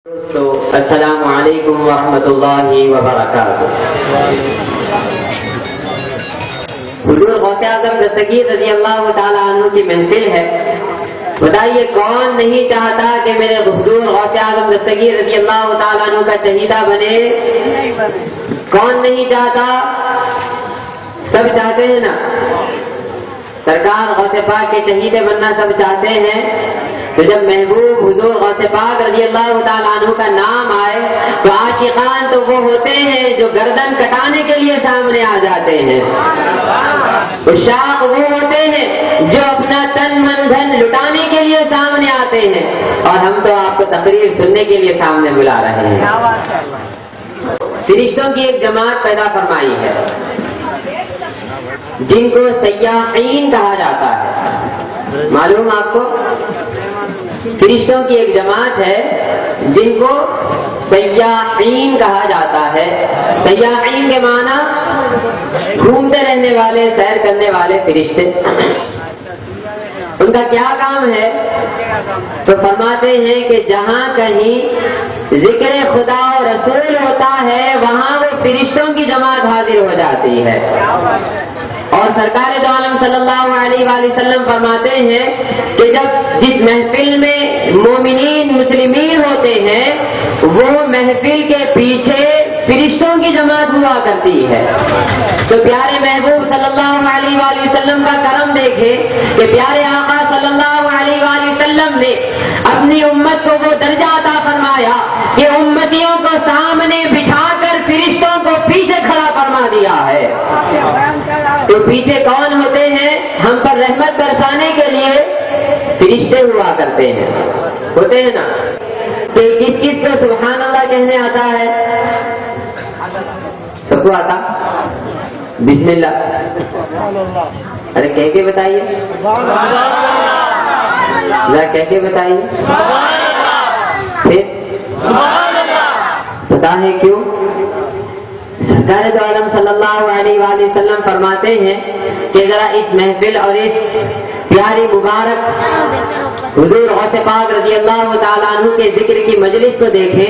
السلام علیکم ورحمۃ اللہ وبرکاتہ۔ حضور غوث اعظم دستگیر رضی اللہ تعالیٰ عنہ کی محفل ہے۔ بتائیے کون نہیں چاہتا کہ میرے حضور غوث اعظم دستگیر رضی اللہ تعالیٰ عنہ کا شہیدہ بنے؟ کون نہیں چاہتا؟ سب چاہتے ہیں نا؟ سرکار غوث پاک کے شہیدے بننا سب چاہتے ہیں۔ تو جب محبوب حضور غوث پاک رضی اللہ تعالیٰ عنہ کا نام آئے تو عاشقان تو وہ ہوتے ہیں جو گردن کٹانے کے لیے سامنے آ جاتے ہیں، عشاق وہ ہوتے ہیں جو اپنا تن من دھن لٹانے کے لیے سامنے آتے ہیں، اور ہم تو آپ کو تقریر سننے کے لیے سامنے بلا رہے ہیں۔ فرشتوں کی ایک جماعت پیدا فرمائی ہے جن کو سیاحین کہا جاتا ہے۔ معلوم آپ کو؟ فرشتوں کی ایک جماعت ہے جن کو سیاحین کہا جاتا ہے۔ سیاحین کے معنی گھومتے رہنے والے، سیر کرنے والے فرشتے۔ ان کا کیا کام ہے؟ تو فرماتے ہیں کہ جہاں کہیں ذکر خدا و رسول ہوتا ہے وہاں وہ فرشتوں کی جماعت حاضر ہو جاتی ہے۔ اور سرکار دو عالم صلی اللہ علیہ وآلہ وسلم فرماتے ہیں کہ جب جس محفل میں مومنین مسلمین ہوتے ہیں وہ محفل کے پیچھے فرشتوں کی جماعت ہوا کرتی ہے۔ تو پیارے محبوب صلی اللہ علیہ وآلہ وسلم کا کرم دیکھے کہ پیارے آقا صلی اللہ علیہ وآلہ وسلم نے اپنی امت کو وہ درجہ عطا فرمایا کہ امتیوں کو سامنے بٹھا کر فرشتوں کو پیچھے کھڑا فرما دیا ہے۔ تو پیچھے کون ہوتے ہیں؟ ہم پر رحمت برسانے کے لیے فرشتے ہوا کرتے ہیں، ہوتے ہیں نا؟ کہ کس کس کو سبحان اللہ کہنے آتا ہے؟ سب کو آتا؟ بسم اللہ، ارے کہہ کے بتائیے، ذرا کہہ کے بتائیے۔ پھر پتا ہے کیوں؟ سرکار دو عالم صلی اللہ علیہ وآلہ وسلم فرماتے ہیں کہ ذرا اس محفل اور اس پیاری مبارک حضور غوث پاک رضی اللہ تعالیٰ عنہ کے ذکر کی مجلس کو دیکھیں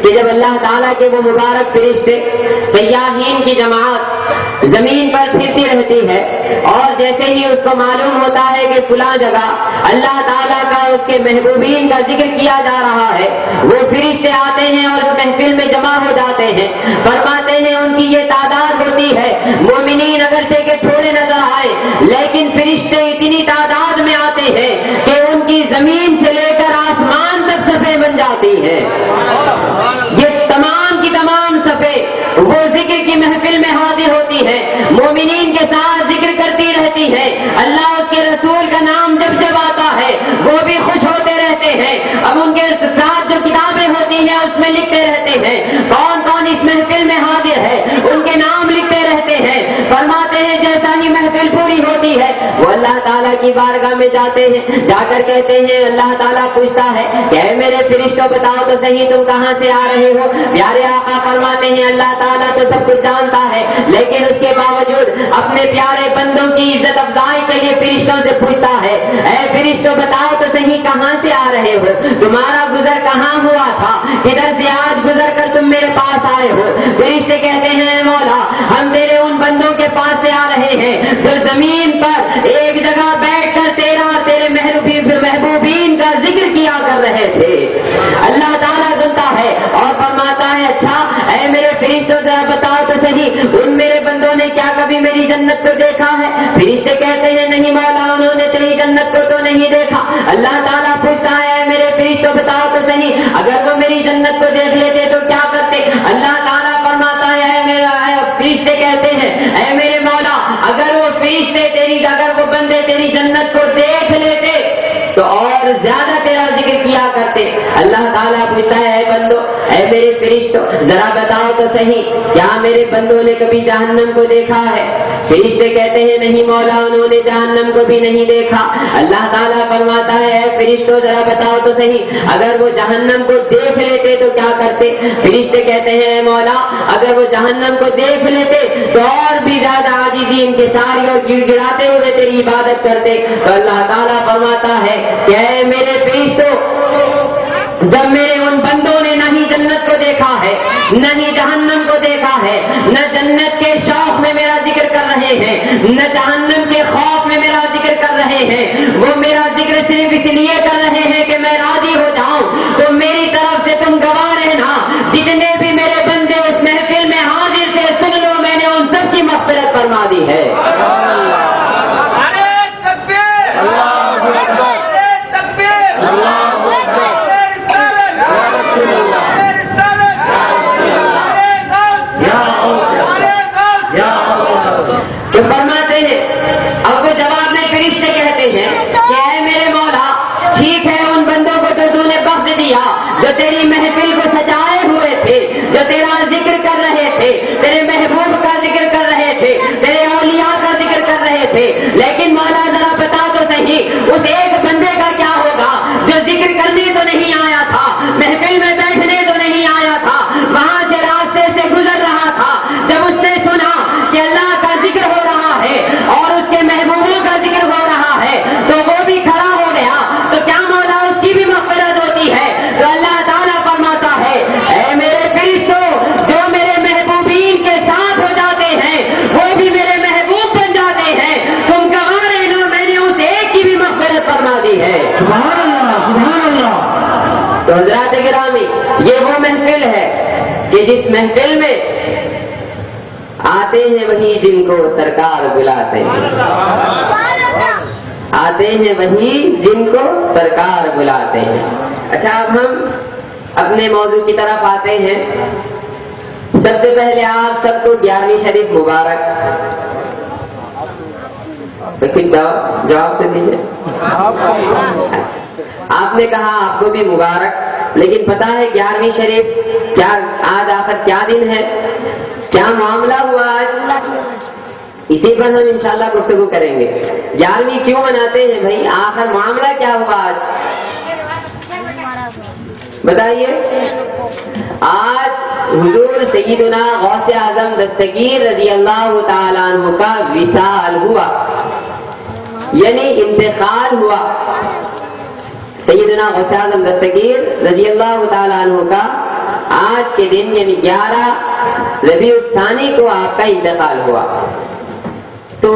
کہ جب اللہ تعالیٰ کے وہ مبارک فرشتے سیاحین کی جماعت زمین پر پھرتی رہتی ہے، اور جیسے ہی اس کو معلوم ہوتا ہے کہ فلاں جگہ اللہ تعالیٰ کا اس کے محبوبین کا ذکر کیا جا رہا ہے، وہ فرشتے آتے ہیں اور اس محفل میں جمع ہو جاتے ہیں۔ فرماتے ہیں ان کی یہ تعداد ہوتی ہے، مومنین اگرچہ کہ تھوڑے نظر آئے لیکن فرشتے اتنی تعداد میں آتے ہیں کہ ان کی زمین سے لے کر آسمان تک صفیں بن جاتی ہیں۔ یہ تمام کی تمام صفیں وہ ذکر کی محفل میں حاضر ہوتی ہے، مومنین کے ساتھ ذکر کرتی رہتی ہے۔ اللہ اس کے رسول کا نام جب جب آتا ہے وہ بھی خوش ہوتے رہتے ہیں۔ اب ان کے ساتھ جو کتابیں ہوتی ہیں اس میں لکھتے رہتے ہیں کون کون اس محفل میں حاضر ہے، ان کے نام لکھتے رہتے ہیں۔ فرماتے ہیں جیسا ہی محفل پوری ہوتی ہے وہ اللہ تعالیٰ کی بارگاہ میں جاتے ہیں، جا کر کہتے ہیں، اللہ تعالیٰ پوچھتا ہے کہ اے میرے فرشتوں بتاؤ تو صحیح تم کہاں سے آ رہے ہو؟ پیارے آقا فرماتے ہیں اللہ تعالیٰ تو سب کچھ جانتا ہے لیکن اس کے باوجود اپنے پیارے بندوں کی عزت افزائی کے لیے فرشتوں سے پوچھتا ہے، اے فرشتوں بتاؤ تو صحیح کہاں سے آ رہے ہو؟ تمہارا گزر کہاں ہوا تھا؟ کدھر سے آج گزر کر تم میرے پاس آئے ہو؟ فرشتے کہتے ہیں اے مولا ہم تیرے ان بندوں کے پاس سے آ رہے ہیں جو زمین پر ایک جگہ بیٹھ کر تیرا تیرے محبوبین کا ذکر کیا کر رہے تھے۔ اللہ تعالیٰ سنتا ہے اور فرماتا ہے اچھا اے میرے فرشتوں ذرا بتاؤ تو صحیح ان میرے بندوں نے کیا کبھی میری جنت کو دیکھا ہے؟ فرشتے کہتے ہیں نہیں مولا انہوں نے تیری جنت کو تو نہیں دیکھا۔ اللہ تعالیٰ پوچھتا ہے اے میرے فرشتوں بتاؤ تو صحیح اگر وہ میری جنت کو دیکھ لیتے تو کیا کرتے؟ اللہ تعالیٰ فرماتا ہے اے میرا فرشتے کہتے ہیں اے میرے مولا اگر وہ فرشتے اگر وہ بندے تیری جنت کو دیکھ لیتے تو اور زیادہ تیرا ذکر کیا کرتے۔ اللہ تعالیٰ پوچھتا ہے اے بندو اے میرے فرشتوں ذرا بتاؤ تو صحیح کیا میرے بندوں نے کبھی جہنم کو دیکھا ہے؟ فرشتے کہتے ہیں نہیں مولا انہوں نے جہنم کو بھی نہیں دیکھا۔ اللہ تعالیٰ فرماتا ہے اے فرشتوں ذرا بتاؤ تو صحیح اگر وہ جہنم کو دیکھ لیتے تو کیا کرتے؟ فرشتے کہتے ہیں اے مولا اگر وہ جہنم کو دیکھ لیتے تو اور بھی زیادہ عاجزی انکساری اور گڑ گڑاتے ہوئے تیری عبادت کرتے۔ تو اللہ تعالیٰ فرماتا ہے کہ اے میرے فرشتوں جب میرے ان بندوں نے نہ جہنم کے خوف میں میرا ذکر کر رہے ہیں، وہ میرا ذکر صرف اس لیے کر رہے ہیں کہ میں راضی ہو جاؤں۔ تو میری طرف سے تم گواہ رہنا، جتنے بھی میرے بندے اس محفل میں حاضر تھے، سن لو میں نے ان سب کی مغفرت فرما دی ہے۔ تو فرماتے ہیں، اب وہ جواب میں فرشتے کہتے ہیں کہ اے میرے مولا، ٹھیک ہے ان بندوں کو تو نے بخش دیا جو تیری محفل کو سجائے ہوئے تھے، جو تیرا ذکر کر رہے تھے، تیرے محبوب کا ذکر کر رہے تھے، تیرے اولیاء کا ذکر کر رہے تھے، لیکن مولا ذرا بتا تو صحیح اس ایک بندے کا کیا ہوگا جو ذکر کرنے تو نہیں آیا تھا، محفل میں بیٹھنے تو نہیں آیا تھا، وہاں سے راستے سے گزر رہا تھا، جب اس نے سنا کہ اللہ کا ذکر ہو رہا ہے اور اس کے محبوبوں کا ذکر ہو رہا ہے تو وہ بھی کھڑا ہو گیا، تو کیا مولا اس کی بھی مغفرت ہوتی ہے؟ تو اللہ تعالیٰ فرماتا ہے، اے میرے فرشتوں، جو میرے محبوبین کے ساتھ ہو جاتے ہیں وہ بھی میرے محبوب بن جاتے ہیں، تم گواہ رہنا میں نے اس ایک کی بھی مغفرت فرما دی ہے۔ سبحان اللہ، سبحان اللہ۔ تو حضرات گرامی، یہ وہ محفل ہے کہ جس محفل میں آتے ہیں وہی جن کو سرکار بلاتے ہیں، آتے ہیں وہی جن کو سرکار بلاتے ہیں۔ اچھا، اب ہم اپنے موضوع کی طرف آتے ہیں۔ سب سے پہلے آپ سب کو 11ویں شریف مبارک۔ جواب تو دیجیے۔ آپ نے کہا آپ کو بھی مبارک، لیکن پتا ہے 11ویں شریف کیا آج آخر کیا دن ہے، کیا معاملہ ہوا آج؟ اسی پر ہم انشاءاللہ گفتگو کریں گے۔ 11ویں کیوں مناتے ہیں بھائی؟ آخر معاملہ کیا ہوا آج؟ بتائیے۔ آج حضور سیدنا غوث اعظم دستگیر رضی اللہ تعالیٰ عنہ کا وصال ہوا، یعنی انتقال ہوا۔ سیدنا غوث اعظم دستگیر رضی اللہ تعالیٰ عنہ کا آج کے دن یعنی 11 ربیع الثانی کو آپ کا انتقال ہوا۔ تو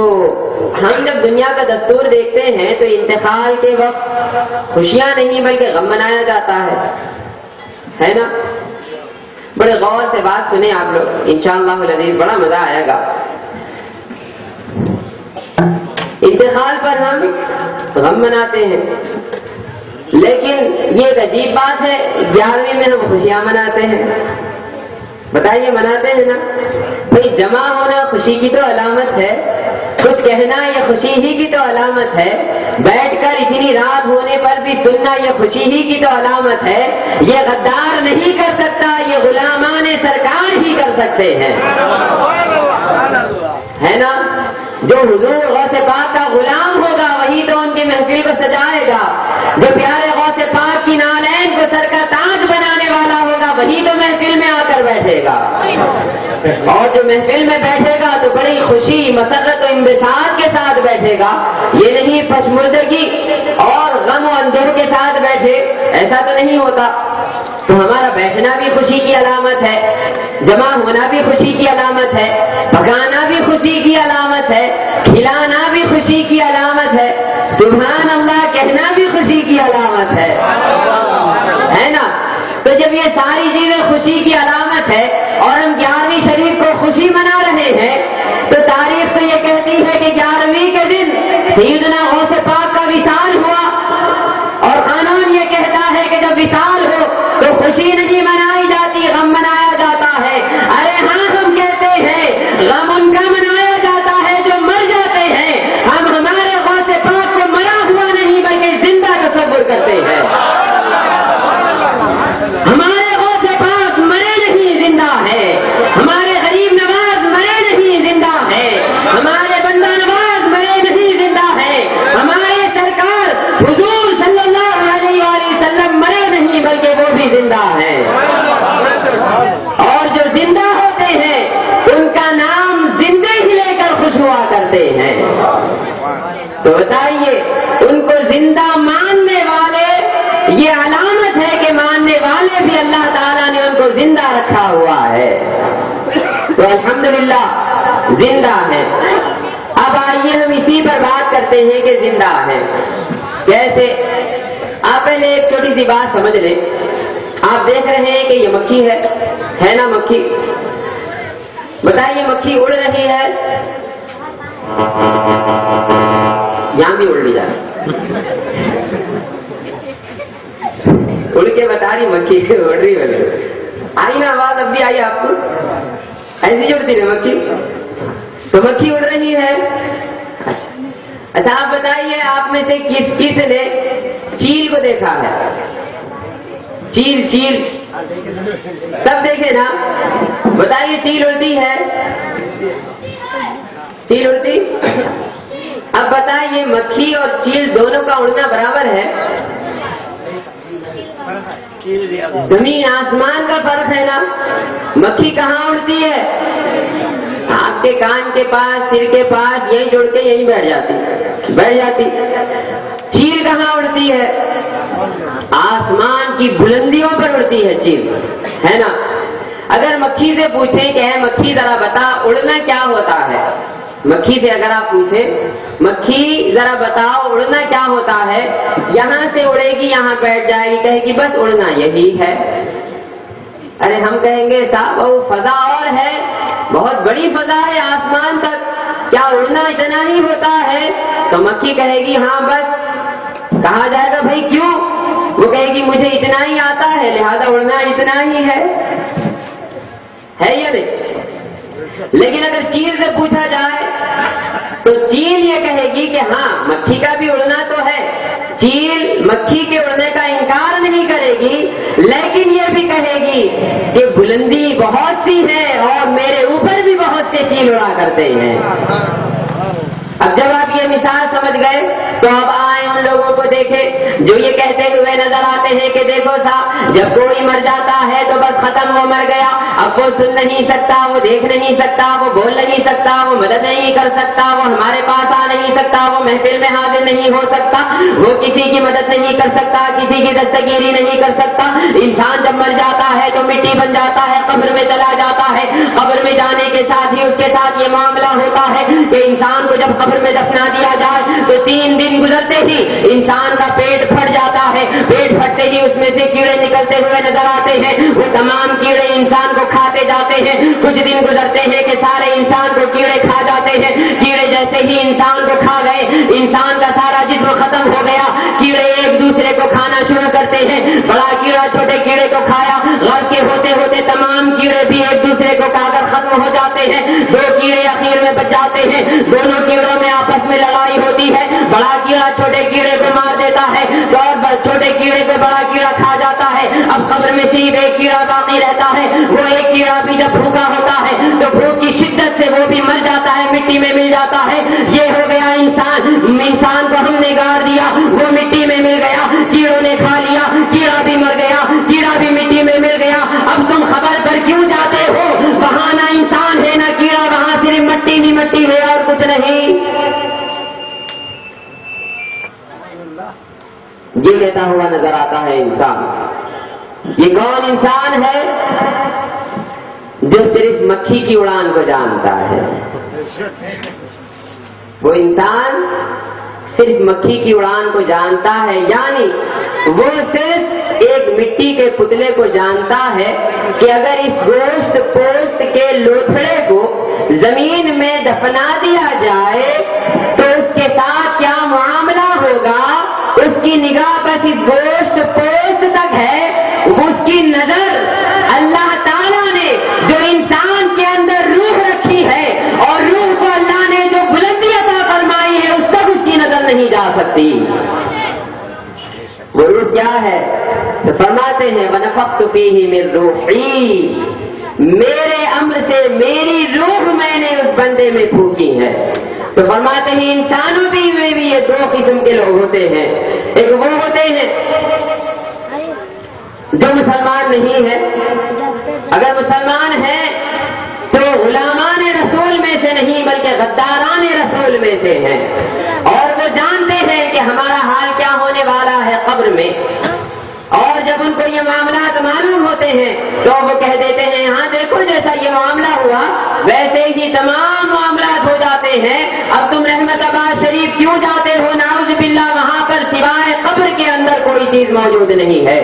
ہم جب دنیا کا دستور دیکھتے ہیں تو انتقال کے وقت خوشیاں نہیں بلکہ غم منایا جاتا ہے نا؟ بڑے غور سے بات سنیں آپ لوگ، انشاءاللہ العزیز بڑا مزہ آئے گا۔ انتقال پر ہم غم مناتے ہیں، لیکن یہ ایک عجیب بات ہے، 11ویں میں ہم خوشیاں مناتے ہیں۔ بتائیے، مناتے ہیں نا؟ بھائی جمع ہونا خوشی کی تو علامت ہے، کچھ کہنا یہ خوشی ہی کی تو علامت ہے، بیٹھ کر اتنی رات ہونے پر بھی سننا یہ خوشی ہی کی تو علامت ہے۔ یہ غدار نہیں کر سکتا، یہ غلامان سرکار ہی کر سکتے ہیں، ہے نا؟ جو حضور غوث پاک کا غلام ہوگا وہی تو ان کی محفل کو سجائے گا، جو پیارے غوث پاک کی نالین کو سر کا تاج بنانے والا ہوگا وہی تو محفل میں آ کر بیٹھے گا، اور جو محفل میں بیٹھے گا تو بڑی خوشی مسرت و انبساط کے ساتھ بیٹھے گا، یہ نہیں پشمردگی اور غم و اندر کے ساتھ بیٹھے، ایسا تو نہیں ہوتا۔ تو ہمارا بیٹھنا بھی خوشی کی علامت ہے، جمع ہونا بھی خوشی کی علامت ہے، پکانا بھی خوشی کی علامت ہے، کھلانا بھی خوشی کی علامت ہے، سبحان اللہ کہنا بھی خوشی کی علامت ہے نا؟ تو جب یہ ساری چیزیں خوشی کی علامت ہے اور ہم 11ویں شریف کو خوشی منا رہے ہیں، تو تاریخ تو یہ کہتی ہے کہ 11ویں کے دن سیدنا غوث پاک کا وصال ہوا، اور قانون یہ کہتا ہے کہ جب وصال ہو تو خوشی نہیں منائی جاتی، غم منایا جاتا ہے۔ ارے ہاں، ہم کہتے ہیں غم ان کا منایا جاتا ہے جو مر جاتے ہیں، ہم ہمارے غوث پاک کو مرا ہوا نہیں بلکہ زندہ تصور کرتے ہیں۔ ہمارے غوث پاک مرے نہیں، زندہ ہے، ہمارے غریب نواز مرے نہیں، زندہ ہے، ہمارے بندہ نواز مرے نہیں، زندہ ہے، ہمارے سرکار حضور صلی اللہ علیہ وآلہ وسلم مرے نہیں بلکہ وہ بھی زندہ ہے، اور جو زندہ ہوتے ہیں ان کا نام زندے ہی لے کر خوش ہوا کرتے ہیں۔ تو بتائیے، ان کو زندہ ماننے والے، یہ علامت ہے کہ ماننے والے بھی اللہ تعالیٰ نے ان کو زندہ رکھا ہوا ہے، تو الحمدللہ زندہ ہے۔ اب آئیے ہم اسی پر بات کرتے ہیں کہ زندہ ہے کیسے. آپ پہلے ایک چھوٹی سی بات سمجھ لیں. آپ دیکھ رہے ہیں کہ یہ مکھی ہے نا مکھی. بتائیے مکھی اڑ رہی ہے, یہاں بھی اڑ لی جا اڑ کے بتا رہی مکھی اڑ رہی ہے. آئی نا آواز اب بھی آئی آپ کو؟ ایسی اڑتی ہے مکھی, تو مکھی اڑ رہی ہے. اچھا آپ بتائیے آپ میں سے کس نے چیل کو دیکھا ہے؟ چیل سب دیکھے نا. بتائیے چیل اڑتی ہے؟ چیل اڑتی. اب بتائیے مکھی اور چیل دونوں کا اڑنا برابر ہے؟ زمین آسمان کا فرق ہے نا. مکھی کہاں اڑتی ہے؟ آپ کے کان کے پاس, سر کے پاس, یہیں جڑ کے یہیں بیٹھ جاتی. چیل کہاں اڑتی ہے؟ آسمان کی بلندیوں پر اڑتی ہے چیل, ہے نا. اگر مکھی سے پوچھیں کہ اے مکھی ذرا بتا اڑنا کیا ہوتا ہے, مکھی سے اگر آپ پوچھیں مکھی ذرا بتاؤ اڑنا کیا ہوتا ہے, یہاں سے اڑے گی یہاں بیٹھ جائے گی, کہے گی بس اڑنا یہی ہے. ارے ہم کہیں گے صاحب وہ فضا اور ہے, بہت بڑی فضا ہے آسمان تک, کیا اڑنا اتنا ہی ہوتا ہے؟ تو مکھی کہے گی ہاں بس. کہا جائے گا بھائی کیوں؟ وہ کہے گی مجھے اتنا ہی آتا ہے لہذا اڑنا اتنا ہی ہے یا نہیں؟ لیکن اگر چیل سے پوچھا جائے تو چیل یہ کہے گی کہ ہاں مکھی کا بھی اڑنا تو ہے. چیل مکھی کے اڑنے کا انکار نہیں کرے گی, لیکن یہ بھی کہے گی کہ بلندی بہت سی ہے اور میرے اوپر بھی بہت سے چیل اڑا کرتے ہیں. اب جب آپ یہ مثال سمجھ گئے تو اب آئے ان لوگوں کو دیکھیں جو یہ کہتے ہوئے نظر آتے ہیں کہ دیکھو صاحب جب کوئی مر جاتا ہے تو بس ختم, وہ مر گیا, اب وہ سن نہیں سکتا, وہ دیکھ نہیں سکتا, وہ بول نہیں سکتا, وہ مدد نہیں کر سکتا, وہ ہمارے پاس آ نہیں سکتا, وہ محفل میں حاضر نہیں ہو سکتا, وہ کسی کی مدد نہیں کر سکتا, کسی کی دستگیری نہیں کر سکتا. انسان جب مر جاتا ہے تو مٹی بن جاتا ہے, قبر میں چلا جاتا ہے. قبر میں جانے کے ساتھ ہی اس کے ساتھ یہ معاملہ ہوتا ہے کہ انسان کو جب قبر میں دفنا دیا جائے تو 3 دن گزرتے ہی انسان کا پیٹ پھٹ جاتا ہے. پیٹ پھٹتے ہی اس میں سے کیڑے نکلتے ہوئے نظر آتے ہیں. وہ تمام کیڑے انسان کو کھاتے جاتے ہیں. کچھ دن گزرتے ہیں کہ سارے انسان کو کیڑے کھا جاتے ہیں. کیڑے جیسے ہی انسان کو کھا گئے, انسان کا سارا جسم ختم ہو گیا. کیڑے ایک دوسرے کو کھانا شروع کرتے ہیں. بڑا کیڑا چھوٹے کیڑے کو کھایا, غرض کے ہوتے ہوتے تمام کیڑے بھی ایک دوسرے کو کھا کر ختم ہو جاتے ہیں. 2 کیڑے اخیر میں بچ جاتے ہیں. دونوں کیڑوں میں آپس میں لڑائی ہوتی ہے. بڑا کیڑا چھوٹے کیڑے کو مار دیتا ہے اور چھوٹے کیڑے کو بڑا کیڑا کھا جاتا ہے. اب قبر میں صرف ایک کیڑا باقی رہتا ہے. وہ ایک کیڑا بھی جب بھوکا ہوتا ہے تو بھوک کی شدت سے وہ بھی مر جاتا ہے, مٹی میں مل جاتا ہے. یہ ہو گیا انسان. انسان کو ہم نے گاڑ دیا, وہ مٹی میں مل گیا, کیڑوں نے کھا لیا, کیڑا بھی مر گیا, کیڑا بھی مٹی میں مل گیا. اب تم خبر پر کیوں جاتے ہو؟ وہاں نہ انسان ہے نہ کیڑا, وہاں صرف مٹی نہیں مٹی ہے اور کچھ نہیں. یہ لیتا ہوا نظر آتا ہے انسان. یہ کون انسان ہے؟ جو صرف مکھی کی اڑان کو جانتا ہے. وہ انسان صرف مکھی کی اڑان کو جانتا ہے, یعنی وہ صرف ایک مٹی کے پتلے کو جانتا ہے کہ اگر اس گوشت پوست کے لوتھڑے کو زمین میں دفنا دیا جائے تو اس کے ساتھ کیا معاملہ ہوگا. اس کی نگاہ بس اس گوشت پوست تک ہے. اس کی نظر اللہ تعالیٰ نے جو انسان کے اندر روح رکھی ہے اور روح کو اللہ نے جو بلندی عطا فرمائی ہے اس تک اس کی نظر نہیں جا سکتی. وہ روح کیا ہے؟ تو فرماتے ہیں وَنَفَخْتُ فِيهِ مِن رُوحِي, میرے امر سے میری روح میں نے اس بندے میں پھونکی ہے. تو فرماتے ہیں انسانوں میں بھی یہ 2 قسم کے لوگ ہوتے ہیں. ایک وہ ہوتے ہیں جو مسلمان نہیں ہے. اگر مسلمان ہے تو غلامان رسول میں سے نہیں بلکہ غداران رسول میں سے ہیں, اور وہ جانتے ہیں کہ ہمارا حال کیا ہونے والا ہے قبر میں. اور جب ان کو یہ معاملات معلوم ہوتے ہیں تو وہ کہہ دیتے ہیں ہاں دیکھو جیسا یہ معاملہ ہوا ویسے ہی تمام معاملات ہو جاتے فرماتے ہیں اب تم رحمت آباد شریف کیوں جاتے ہو؟ نعوذ باللہ وہاں پر سوائے قبر کے اندر کوئی چیز موجود نہیں ہے.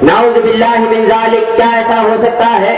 نعوذ باللہ من ذالک. کیا ایسا ہو سکتا ہے؟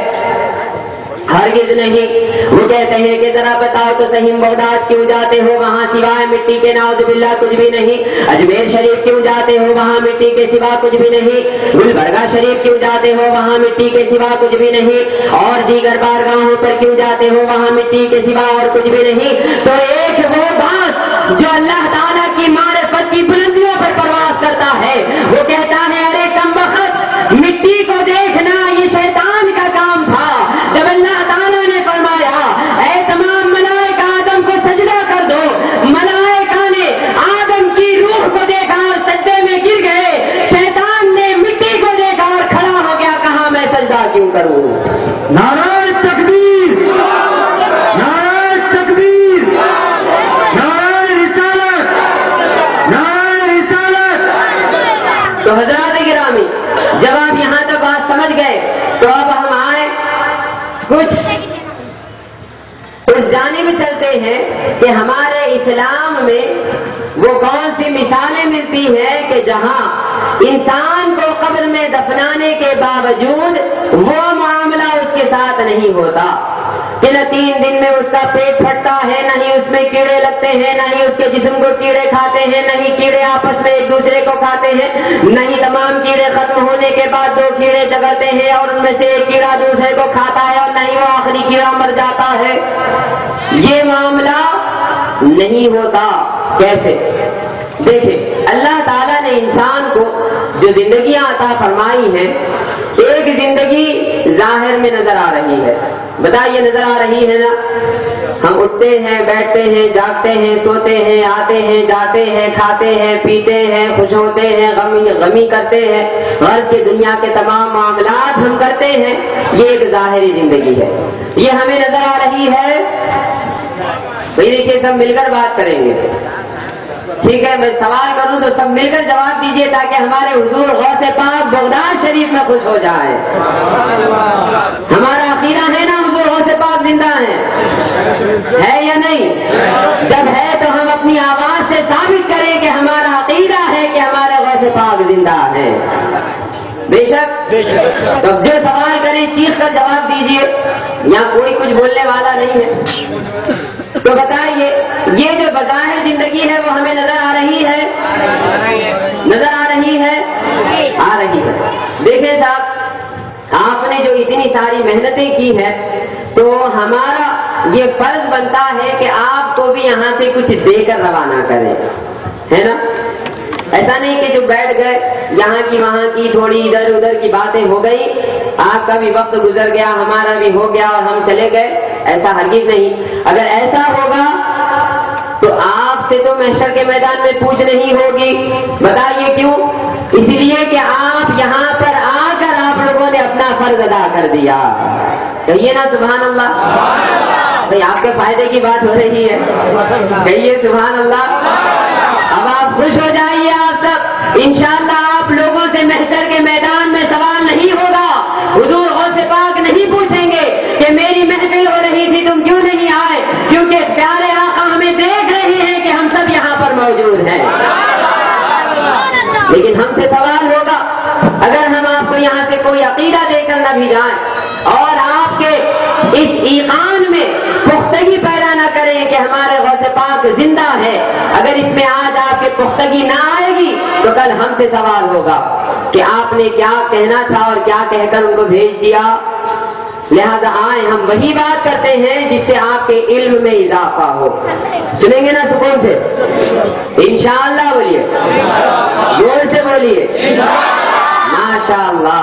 ہرگز نہیں. وہ کہتے ہیں کہ ذرا بتاؤ تو صحیح بغداد کیوں جاتے ہو؟ وہاں سوائے مٹی کے نعوذ باللہ کچھ بھی نہیں. اجمیر شریف کیوں جاتے ہو؟ وہاں مٹی کے سوا کچھ بھی نہیں. گلبرگہ شریف کیوں جاتے ہو؟ وہاں مٹی کے سوا کچھ بھی نہیں. اور دیگر بارگاہوں پر کیوں جاتے ہو؟ وہاں مٹی کے سوا اور کچھ بھی نہیں. تو ایک وہ بات جو اللہ تعالیٰ کی معرفت کی بلندیوں پر پرواز کرتا ہے وہ کہتا ہے ارے کمبخت، مٹی کو دیکھنا یہ شیطان کا کام تھا. جب اللہ تعالیٰ نے فرمایا اے تمام ملائکہ آدم کو سجدہ کر دو، ملائکہ نے آدم کی روح کو دیکھا اور سجدے میں گر گئے. شیطان نے مٹی کو دیکھا اور کھڑا ہو گیا، کہا میں سجدہ کیوں کروں؟ نعرہ تکبیر، نعرہ تکبیر، نعرہ رسالت، نعرہ رسالت. تو حضرات گرامی، جب آپ یہاں تک بات سمجھ گئے تو اب ہم آئے کچھ اس جانب چلتے ہیں کہ ہمارے اسلام میں وہ کون سی مثالیں ملتی ہیں کہ جہاں انسان کو قبر میں دفنانے کے باوجود وہ معاملہ اس کے ساتھ نہیں ہوتا کہ نہ 3 دن میں اس کا پیٹ پھٹتا ہے، نہ ہی اس میں کیڑے لگتے ہیں، نہ ہی اس کے جسم کو کیڑے کھاتے ہیں، نہ ہی کیڑے آپس میں ایک دوسرے کو کھاتے ہیں، نہ ہی تمام کیڑے ختم ہونے کے بعد 2 کیڑے جگڑتے ہیں اور ان میں سے ایک کیڑا دوسرے کو کھاتا ہے، اور نہ ہی وہ آخری کیڑا مر جاتا ہے. یہ معاملہ نہیں ہوتا. کیسے؟ دیکھیں، اللہ تعالیٰ نے انسان کو جو زندگیاں عطا فرمائی ہیں، ایک زندگی ظاہر میں نظر آ رہی ہے. بتائیے نظر آ رہی ہے نا؟ ہم اٹھتے ہیں، بیٹھتے ہیں، جاگتے ہیں، سوتے ہیں، آتے ہیں، جاتے ہیں، کھاتے ہیں، پیتے ہیں، خوش ہوتے ہیں، غمی کرتے ہیں، غرض کی دنیا کے تمام معاملات ہم کرتے ہیں. یہ ایک ظاہری زندگی ہے، یہ ہمیں نظر آ رہی ہے. بھائی دیکھیے، سب مل کر بات کریں گے، ٹھیک ہے؟ میں سوال کروں تو سب مل کر جواب دیجیے تاکہ ہمارے حضور غوث پاک بغداد شریف میں خوش ہو جائے. ہمارا عقیدہ ہے نا حضور غوث پاک زندہ ہے یا نہیں؟ جب ہے تو ہم اپنی آواز سے ثابت کریں کہ ہمارا عقیدہ ہے کہ ہمارے غوث پاک زندہ ہے. بے شک. تو جو سوال کریں چیخ کر جواب دیجیے، یہاں کوئی کچھ بولنے والا نہیں ہے. تو بتائیے، یہ جو بظاہر زندگی ہے وہ ہمیں نظر آ رہی ہے؟ نظر آ رہی ہے؟ آ رہی ہے. دیکھیں صاحب، آپ نے جو اتنی ساری محنتیں کی ہیں تو ہمارا یہ فرض بنتا ہے کہ آپ کو بھی یہاں سے کچھ دے کر روانہ کریں، ہے نا؟ ایسا نہیں کہ جو بیٹھ گئے یہاں کی وہاں کی تھوڑی ادھر ادھر کی باتیں ہو گئی، آپ کا بھی وقت گزر گیا، ہمارا بھی ہو گیا اور ہم چلے گئے. ایسا ہرگز نہیں. اگر ایسا ہوگا تو آپ سے تو محشر کے میدان میں پوچھ نہیں ہوگی. بتائیے کیوں؟ اس لیے کہ آپ یہاں پر آ کر آپ لوگوں نے اپنا فرض ادا کر دیا. کہیے نا سبحان اللہ. بھائی آپ کے فائدے کی بات ہو رہی ہے، کہیے سبحان اللہ. اب آپ خوش ہو جائیے آپ سب. انشاءاللہ آپ لوگوں سے محشر کے میدان میں سوال نہیں ہوگا. حضور غوث پاک نہیں پوچھیں گے کہ میری محفل ہو رہی تھی تم کیوں نہیں آئے، کیونکہ پیارے آقا ہمیں دیکھ رہے ہیں کہ ہم سب یہاں پر موجود ہیں. لیکن ہم سے سوال ہوگا اگر ہم آپ کو یہاں سے کوئی عقیدہ دے کر نہ بھی جائیں اور آپ کے اس ایمان میں پختگی پیدا نہ کریں کہ ہمارے غوث پاک زندہ ہے. اگر اس میں آج آپ کی پختگی نہ آئے گی تو کل ہم سے سوال ہوگا کہ آپ نے کیا کہنا تھا اور کیا کہہ کر ان کو بھیج دیا. لہذا آئے ہم وہی بات کرتے ہیں جس سے آپ کے علم میں اضافہ ہو. سنیں گے نا سکون سے؟ انشاءاللہ بولیے، زور سے بولیے ماشاءاللہ.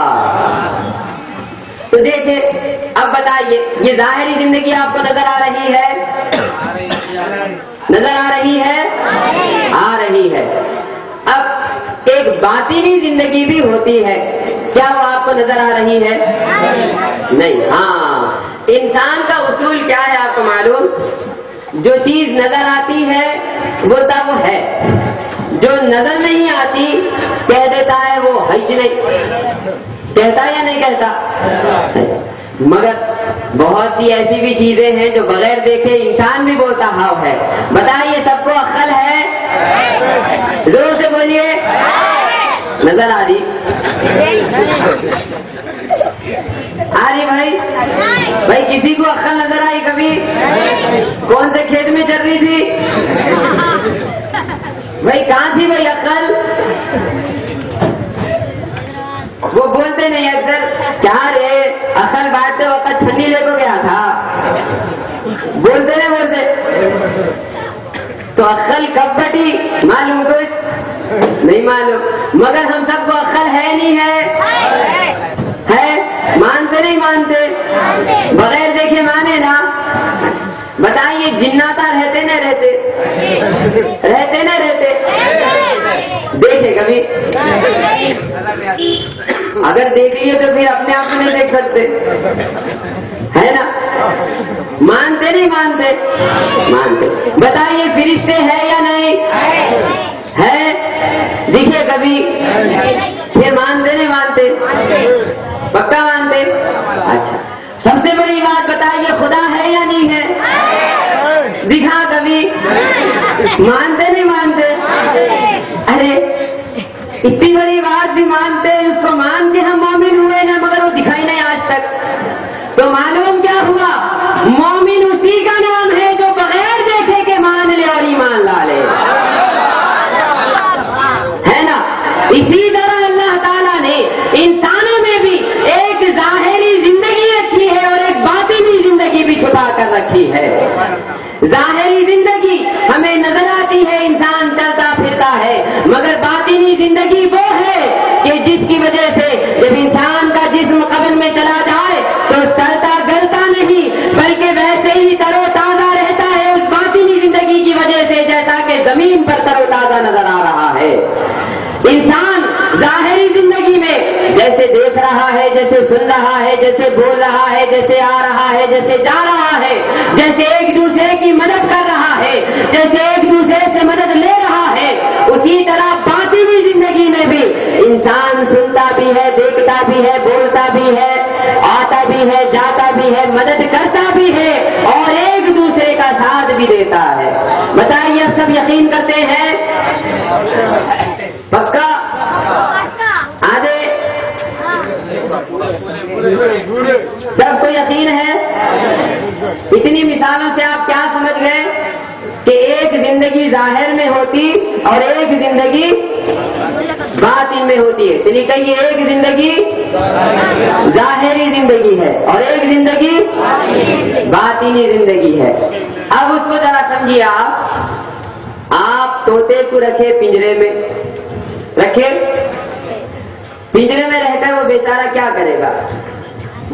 تو دیکھیں، اب بتائیے، یہ ظاہری زندگی آپ کو نظر آ رہی ہے؟ نظر آ رہی ہے؟ آ رہی ہے. اب ایک باطنی زندگی بھی ہوتی ہے، کیا وہ آپ کو نظر آ رہی ہے؟ نہیں. ہاں، انسان کا اصول کیا ہے آپ کو معلوم؟ جو چیز نظر آتی ہے وہ تب ہے، جو نظر نہیں آتی کہہ دیتا ہے وہ ہچ نہیں. کہتا یا نہیں کہتا؟ مگر بہت سی ایسی بھی چیزیں ہیں جو بغیر دیکھے انسان بھی بولتا ہاؤ ہے. بتائیے سب کو عقل ہے؟ زور سے بولیے. نظر آ رہی بھائی؟ بھائی کسی کو عقل نظر آئی کبھی؟ کون سے کھیت میں چل رہی تھی بھائی؟ کہاں تھی بھائی عقل؟ وہ بولتے نہیں اکثر کیا رے عقل بانٹتے وقت چھنی لے کو گیا تھا، بولتے نہیں بولتے. تو عقل کب بٹی معلوم کچھ نہیں معلوم، مگر ہم سب کو عقل ہے نہیں ہے؟ مانتے نہیں مانتے؟ بغیر دیکھے مانے نا؟ بتائیے جناتا رہتے نہ رہتے؟ رہتے نہ رہتے؟ دیکھے کبھی؟ اگر دیکھ لیے تو پھر اپنے آپ کو نہیں دیکھ سکتے، ہے نا؟ مانتے نہیں مانتے؟ مانتے. بتائیے فرشتے ہے یا نہیں ہے؟ دیکھے کبھی؟ پھر مانتے نہیں مانتے؟ پکا مانتے؟ اچھا سب سے بڑی بات بتائیے خدا ہے یا نہیں ہے؟ دکھا کبھی؟ مانتے نہیں مانتے؟ ارے اتنی بڑی بات بھی مانتے، اس کو مان کے ہم مومن ہوئے نا، مگر وہ دکھائی نہیں آج تک. تو معلوم کیا ہوا؟ مومن اسی کا نام ہے جو بغیر دیکھے کے مان لے اور ایمان لا لے، ہے نا؟ اسی طرح اللہ تعالیٰ نے انسانوں میں بھی ایک ظاہری زندگی رکھی ہے اور ایک باطنی زندگی بھی چھپا کر رکھی ہے. ظاہری زندگی ہمیں نظر آتی ہے، انسان چلتا پھرتا ہے، مگر باطنی زندگی وہ ہے کہ جس کی وجہ سے جب انسان کا جسم قبر میں چلا جائے تو سڑتا گلتا نہیں بلکہ ویسے ہی تر و تازہ رہتا ہے اس باطنی زندگی کی وجہ سے، جیسا کہ زمین پر تر و تازہ نظر آ رہا ہے. انسان ظاہری زندگی میں جیسے دیکھ رہا ہے، جیسے سن رہا ہے، جیسے بول رہا ہے، جیسے آ رہا ہے، جیسے جا رہا ہے، جیسے ایک دوسرے کی مدد کر رہا ہے، جیسے ایک دوسرے سے مدد لے رہا ہے، اسی طرح باطنی زندگی میں بھی انسان سنتا بھی ہے، دیکھتا بھی ہے، بولتا بھی ہے، آتا بھی ہے، جاتا بھی ہے، مدد کرتا بھی ہے اور ایک دوسرے کا ساتھ بھی دیتا ہے. بتائیے اب سب یقین کرتے ہیں؟ پکا؟ آدھے سب کو یقین ہے؟ اتنی مثالوں سے آپ کیا سمجھ گئے کہ ایک زندگی ظاہر میں ہوتی اور ایک زندگی باطن میں ہوتی ہے. چلیے کہیے ایک زندگی ظاہری زندگی ہے اور ایک زندگی باطنی زندگی ہے. اب اس کو ذرا سمجھیے. آپ طوطے کو رکھے پنجرے میں، رکھے پنجرے میں رہ کر وہ بیچارہ کیا کرے گا؟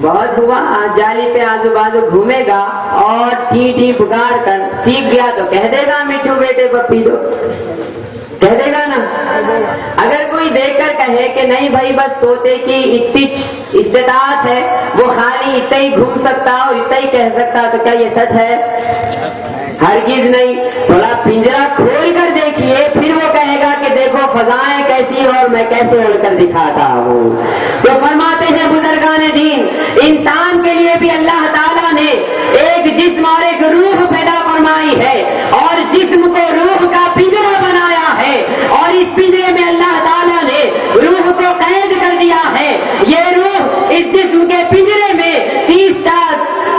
بہت ہوا جالی پہ آزو بازو گھومے گا اور ٹی ٹی پکار کر سیکھ گیا تو کہہ دے گا مٹھو بیٹے پپی دو، کہہ دے گا نا. اگر کوئی دیکھ کر کہے کہ نہیں بھائی بس طوطے کی اتنی استطاعت ہے، وہ خالی اتنا ہی گھوم سکتا اور اتنا ہی کہہ سکتا، تو کیا یہ سچ ہے؟ ہرگز نہیں. تھوڑا پنجرا کھول کر دیکھیے، پھر وہ کہے گا کہ دیکھو فضائیں کیسی اور میں کیسے اڑ کر دکھاتا ہوں. تو فرماتے ہیں بزرگان دین، انسان کے لیے بھی اللہ تعالیٰ نے ایک جسم اور ایک روح پیدا فرمائی ہے اور جسم کو روح کا پنجرا بنایا ہے اور اس پنجرے میں اللہ تعالیٰ نے روح کو قید کر دیا ہے. یہ روح اس جسم کے پنجرے میں 30 سال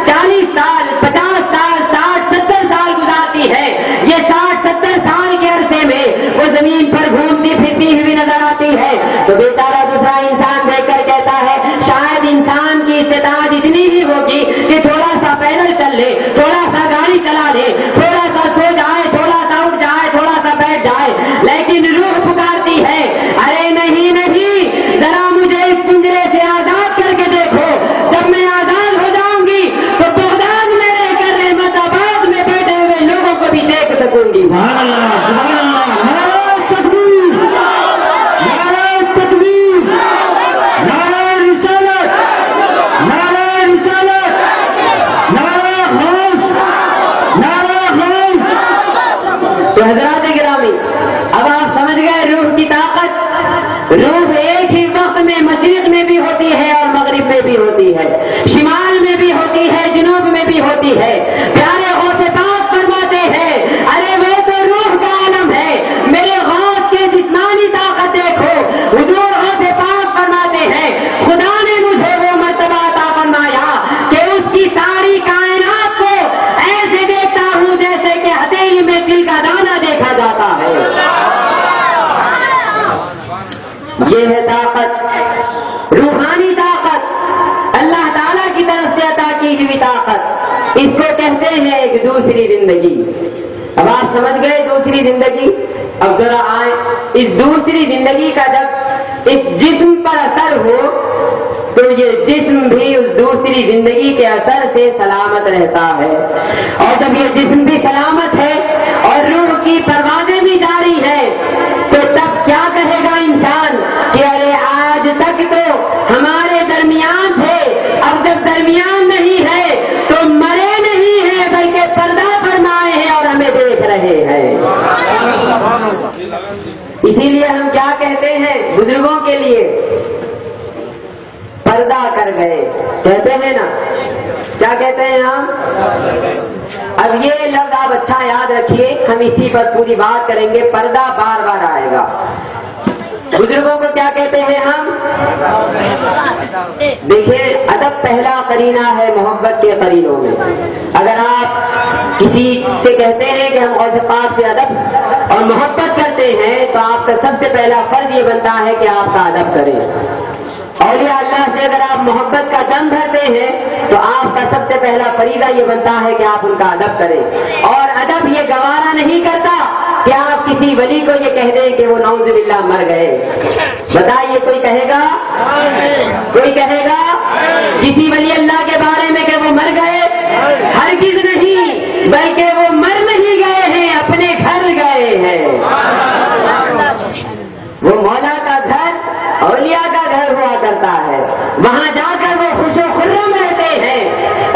40 سال 50 سال 60 70 سال گزارتی ہے. یہ 60 70 سال کے عرصے میں وہ زمین پر گھومتی پھرتی ہوئی نظر آتی ہے. تو بیچارہ دوسرا انسان دیکھ کر کہتا ہے شاید انسان کی استطاعت اتنی ہی ہوگی کہ تھوڑا سا پیدل چل لے، تھوڑا سا گاڑی چلا لے، تھوڑا سا سو جائے، تھوڑا سا اٹھ جائے، تھوڑا سا بیٹھ جائے. لیکن روح پکارتی ہے ارے نہیں نہیں، ذرا مجھے اس پنجرے سے آزاد کر کے دیکھو. جب میں آزاد ہو جاؤں گی تو بغداد میں رہ کر رحمت آباد میں بیٹھے ہوئے لوگوں کو بھی دیکھ سکوں گی. تو حضرات گرامی، اب آپ سمجھ گئے روح کی طاقت. روح ایک ہی وقت میں مشرق میں بھی ہوتی ہے اور مغرب میں بھی ہوتی ہے، شمال ہوتی ہے. پیارے غوث پاک فرماتے ہیں ارے وہ تو روح کا عالم ہے, میرے غوث کے جسمانی طاقت دیکھو. حضور غوث پاک فرماتے ہیں خدا نے مجھے وہ مرتبہ عطا فرمایا کہ اس کی ساری کائنات کو ایسے دیکھتا ہوں جیسے کہ ہتھیلی میں تل کا دانہ دیکھا جاتا ہے. یہ ہے طاقت, روحانی طاقت, اللہ تعالیٰ کی طرف سے عطا کی ہوئی طاقت. اس کو کہتے ہیں ایک دوسری زندگی. اب آپ سمجھ گئے دوسری زندگی. اب ذرا آئیں, اس دوسری زندگی کا جب اس جسم پر اثر ہو تو یہ جسم بھی اس دوسری زندگی کے اثر سے سلامت رہتا ہے. اور جب یہ جسم بھی سلامت ہے اور روح کی پروازیں بھی جاری ہیں تو تب کیا کہے گا انسان کہ ارے آج تک تو ہمارے درمیان تھے, اب جب درمیان نہیں ہے تو مرے نہیں ہیں بلکہ پردہ فرمائے ہیں اور ہمیں دیکھ رہے ہیں. اسی لیے ہم کیا کہتے ہیں بزرگوں کے لیے, پردہ کر گئے کہتے ہیں نا. کیا کہتے ہیں ہم؟ اب یہ لفظ آپ اچھا یاد رکھیے, ہم اسی پر پوری بات کریں گے. پردہ بار بار آئے گا. بزرگوں کو کیا کہتے ہیں ہم؟ دیکھیں ادب پہلا قرینہ ہے محبت کے قرینوں میں. اگر آپ کسی سے کہتے ہیں کہ ہم غوث پاک سے ادب اور محبت کرتے ہیں تو آپ کا سب سے پہلا فرض یہ بنتا ہے کہ آپ کا ادب کریں. اولیاء اللہ سے اگر آپ محبت کا دم بھرتے ہیں تو آپ کا سب سے پہلا فریضہ یہ بنتا ہے کہ آپ ان کا ادب کریں. اور ادب یہ گوارا نہیں کرتا کہ آپ کسی ولی کو یہ کہہ دیں کہ وہ نعوذ باللہ مر گئے. بتائیے کوئی کہے گا؟ کوئی کہے گا کسی ولی اللہ کے بارے میں کہ وہ مر گئے؟ ہرگز نہیں, بلکہ وہ مر نہیں گئے ہیں, اپنے گھر گئے ہیں. وہ مولا کا گھر اولیاء کا گھر ہوا کرتا ہے, وہاں جا کر وہ خوش و خرم رہتے ہیں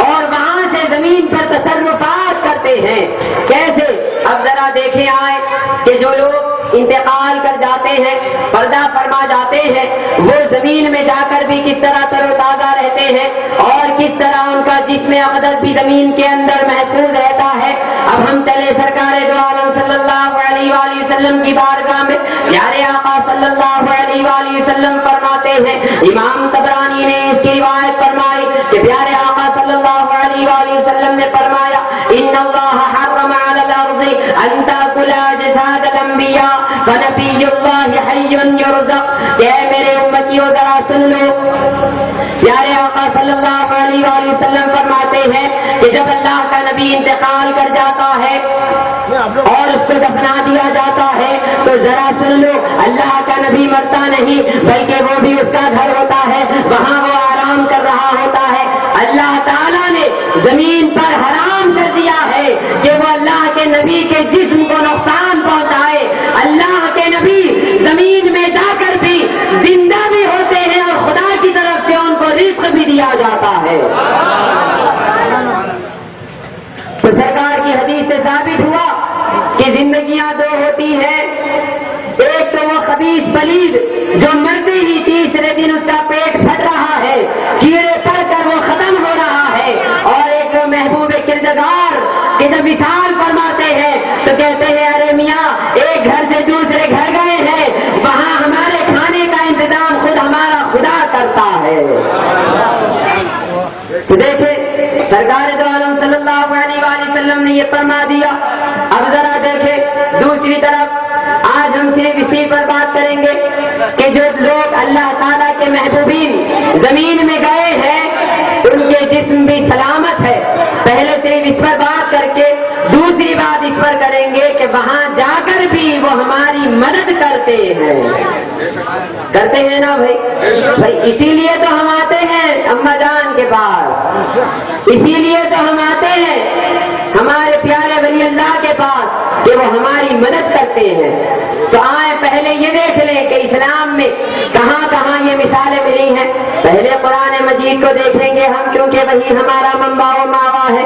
اور وہاں سے زمین پر تصرفات کرتے ہیں. کیسے؟ اب ذرا دیکھیں آئے کہ جو لوگ انتقال کر جاتے ہیں, پردہ فرما جاتے ہیں, وہ زمین میں جا کر بھی کس طرح تر و تازہ رہتے ہیں اور کس طرح ان کا جسم اقدس بھی زمین کے اندر محفوظ رہتا ہے. اب ہم چلے سرکار دو عالم صلی اللہ علیہ وآلہ وسلم کی بارگاہ میں. پیارے آقا صلی اللہ علیہ وآلہ وسلم فرماتے ہیں, امام طبرانی نے اس کی روایت فرمائی کہ پیارے آقا صلی اللہ علیہ وآلہ وسلم نے فرمایا ان اللہ حرم علی الارض ان تاکل اجساد الانبیاء فنبی اللہ حی یرزق. کہ میرے امتیوں ذرا سن لو, پیارے آقا صلی اللہ علیہ وآلہ وسلم فرماتے ہیں کہ جب اللہ کا نبی انتقال کر جاتا ہے اور اس کو دفنا دیا جاتا ہے تو ذرا سن لو, اللہ کا نبی مرتا نہیں بلکہ وہ بھی اس کا گھر ہوتا ہے, وہاں وہ آرام کر رہا ہوتا ہے. اللہ تعالیٰ نے زمین پر حرام کر دیا ہے کہ وہ اللہ کے نبی کے جسم کو نقصان پہنچائے. اللہ کے نبی زمین میں جا کر بھی زندہ بھی ہوتے ہیں اور خدا کی طرف سے ان کو رزق بھی دیا جاتا ہے. تو سرکار کی حدیث سے ثابت ہوا کہ زندگیاں دو ہوتی ہیں, ایک تو وہ خبیث پلید جو مرتے ہی تیسرے دن اس کا پیٹ پھٹ رہا ہے, کیڑے پڑ کر وہ ختم ہو رہا ہے, اور ایک وہ محبوب کردگار کہ جب وصال فرماتے ہیں تو کہتے ہیں ارے میاں ایک گھر سے دوسرے گھر گئے ہیں, وہاں ہمارے کھانے کا انتظام خود ہمارا خدا کرتا ہے. تو دیکھیں سرکار دو عالم صلی اللہ علیہ وآلہ وسلم نے یہ فرما دیا. اب ذرا دیکھیں دوسری طرف آج ہم صرف اسی پر بات کریں گے کہ جو لوگ اللہ تعالیٰ کے محبوبین زمین میں گئے ہیں ان کے جسم بھی سلامت ہے. پہلے صرف اس پر بات کر کے دوسری بات اس پر کریں گے کہ وہاں جا کر بھی وہ ہماری مدد کرتے ہیں. کرتے ہیں نا بھائی اسی لیے تو ہم آتے ہیں اما جان کے پاس, اسی لیے تو ہم آتے ہیں ہمارے پیارے ولی اللہ کے پاس کہ وہ ہماری مدد کرتے ہیں. تو آئیں پہلے یہ دیکھ لیں کہ اسلام میں کہاں کہاں یہ مثالیں ملی ہیں. پہلے قرآن مجید کو دیکھیں گے ہم, کیونکہ وہی ہمارا منبع و ماوا ہے.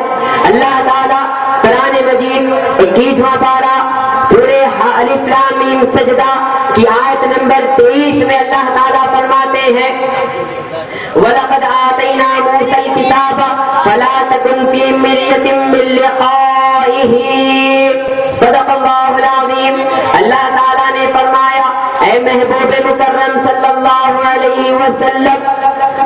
اللہ تعالیٰ قرآن مجید 21واں پارہ سورہ الف لام میم سجدہ کی آیت نمبر 23 میں اللہ تعالیٰ فرماتے ہیں وَلَقَدْ آتَيْنَا مُوسَى الْكِتَابَ فَلَا تَكُنْ فِي مِرْيَةٍ لقائه صدق اللہ العظیم۔ اللہ تعالیٰ نے فرمایا اے محبوب مکرم صلی اللہ علیہ وسلم،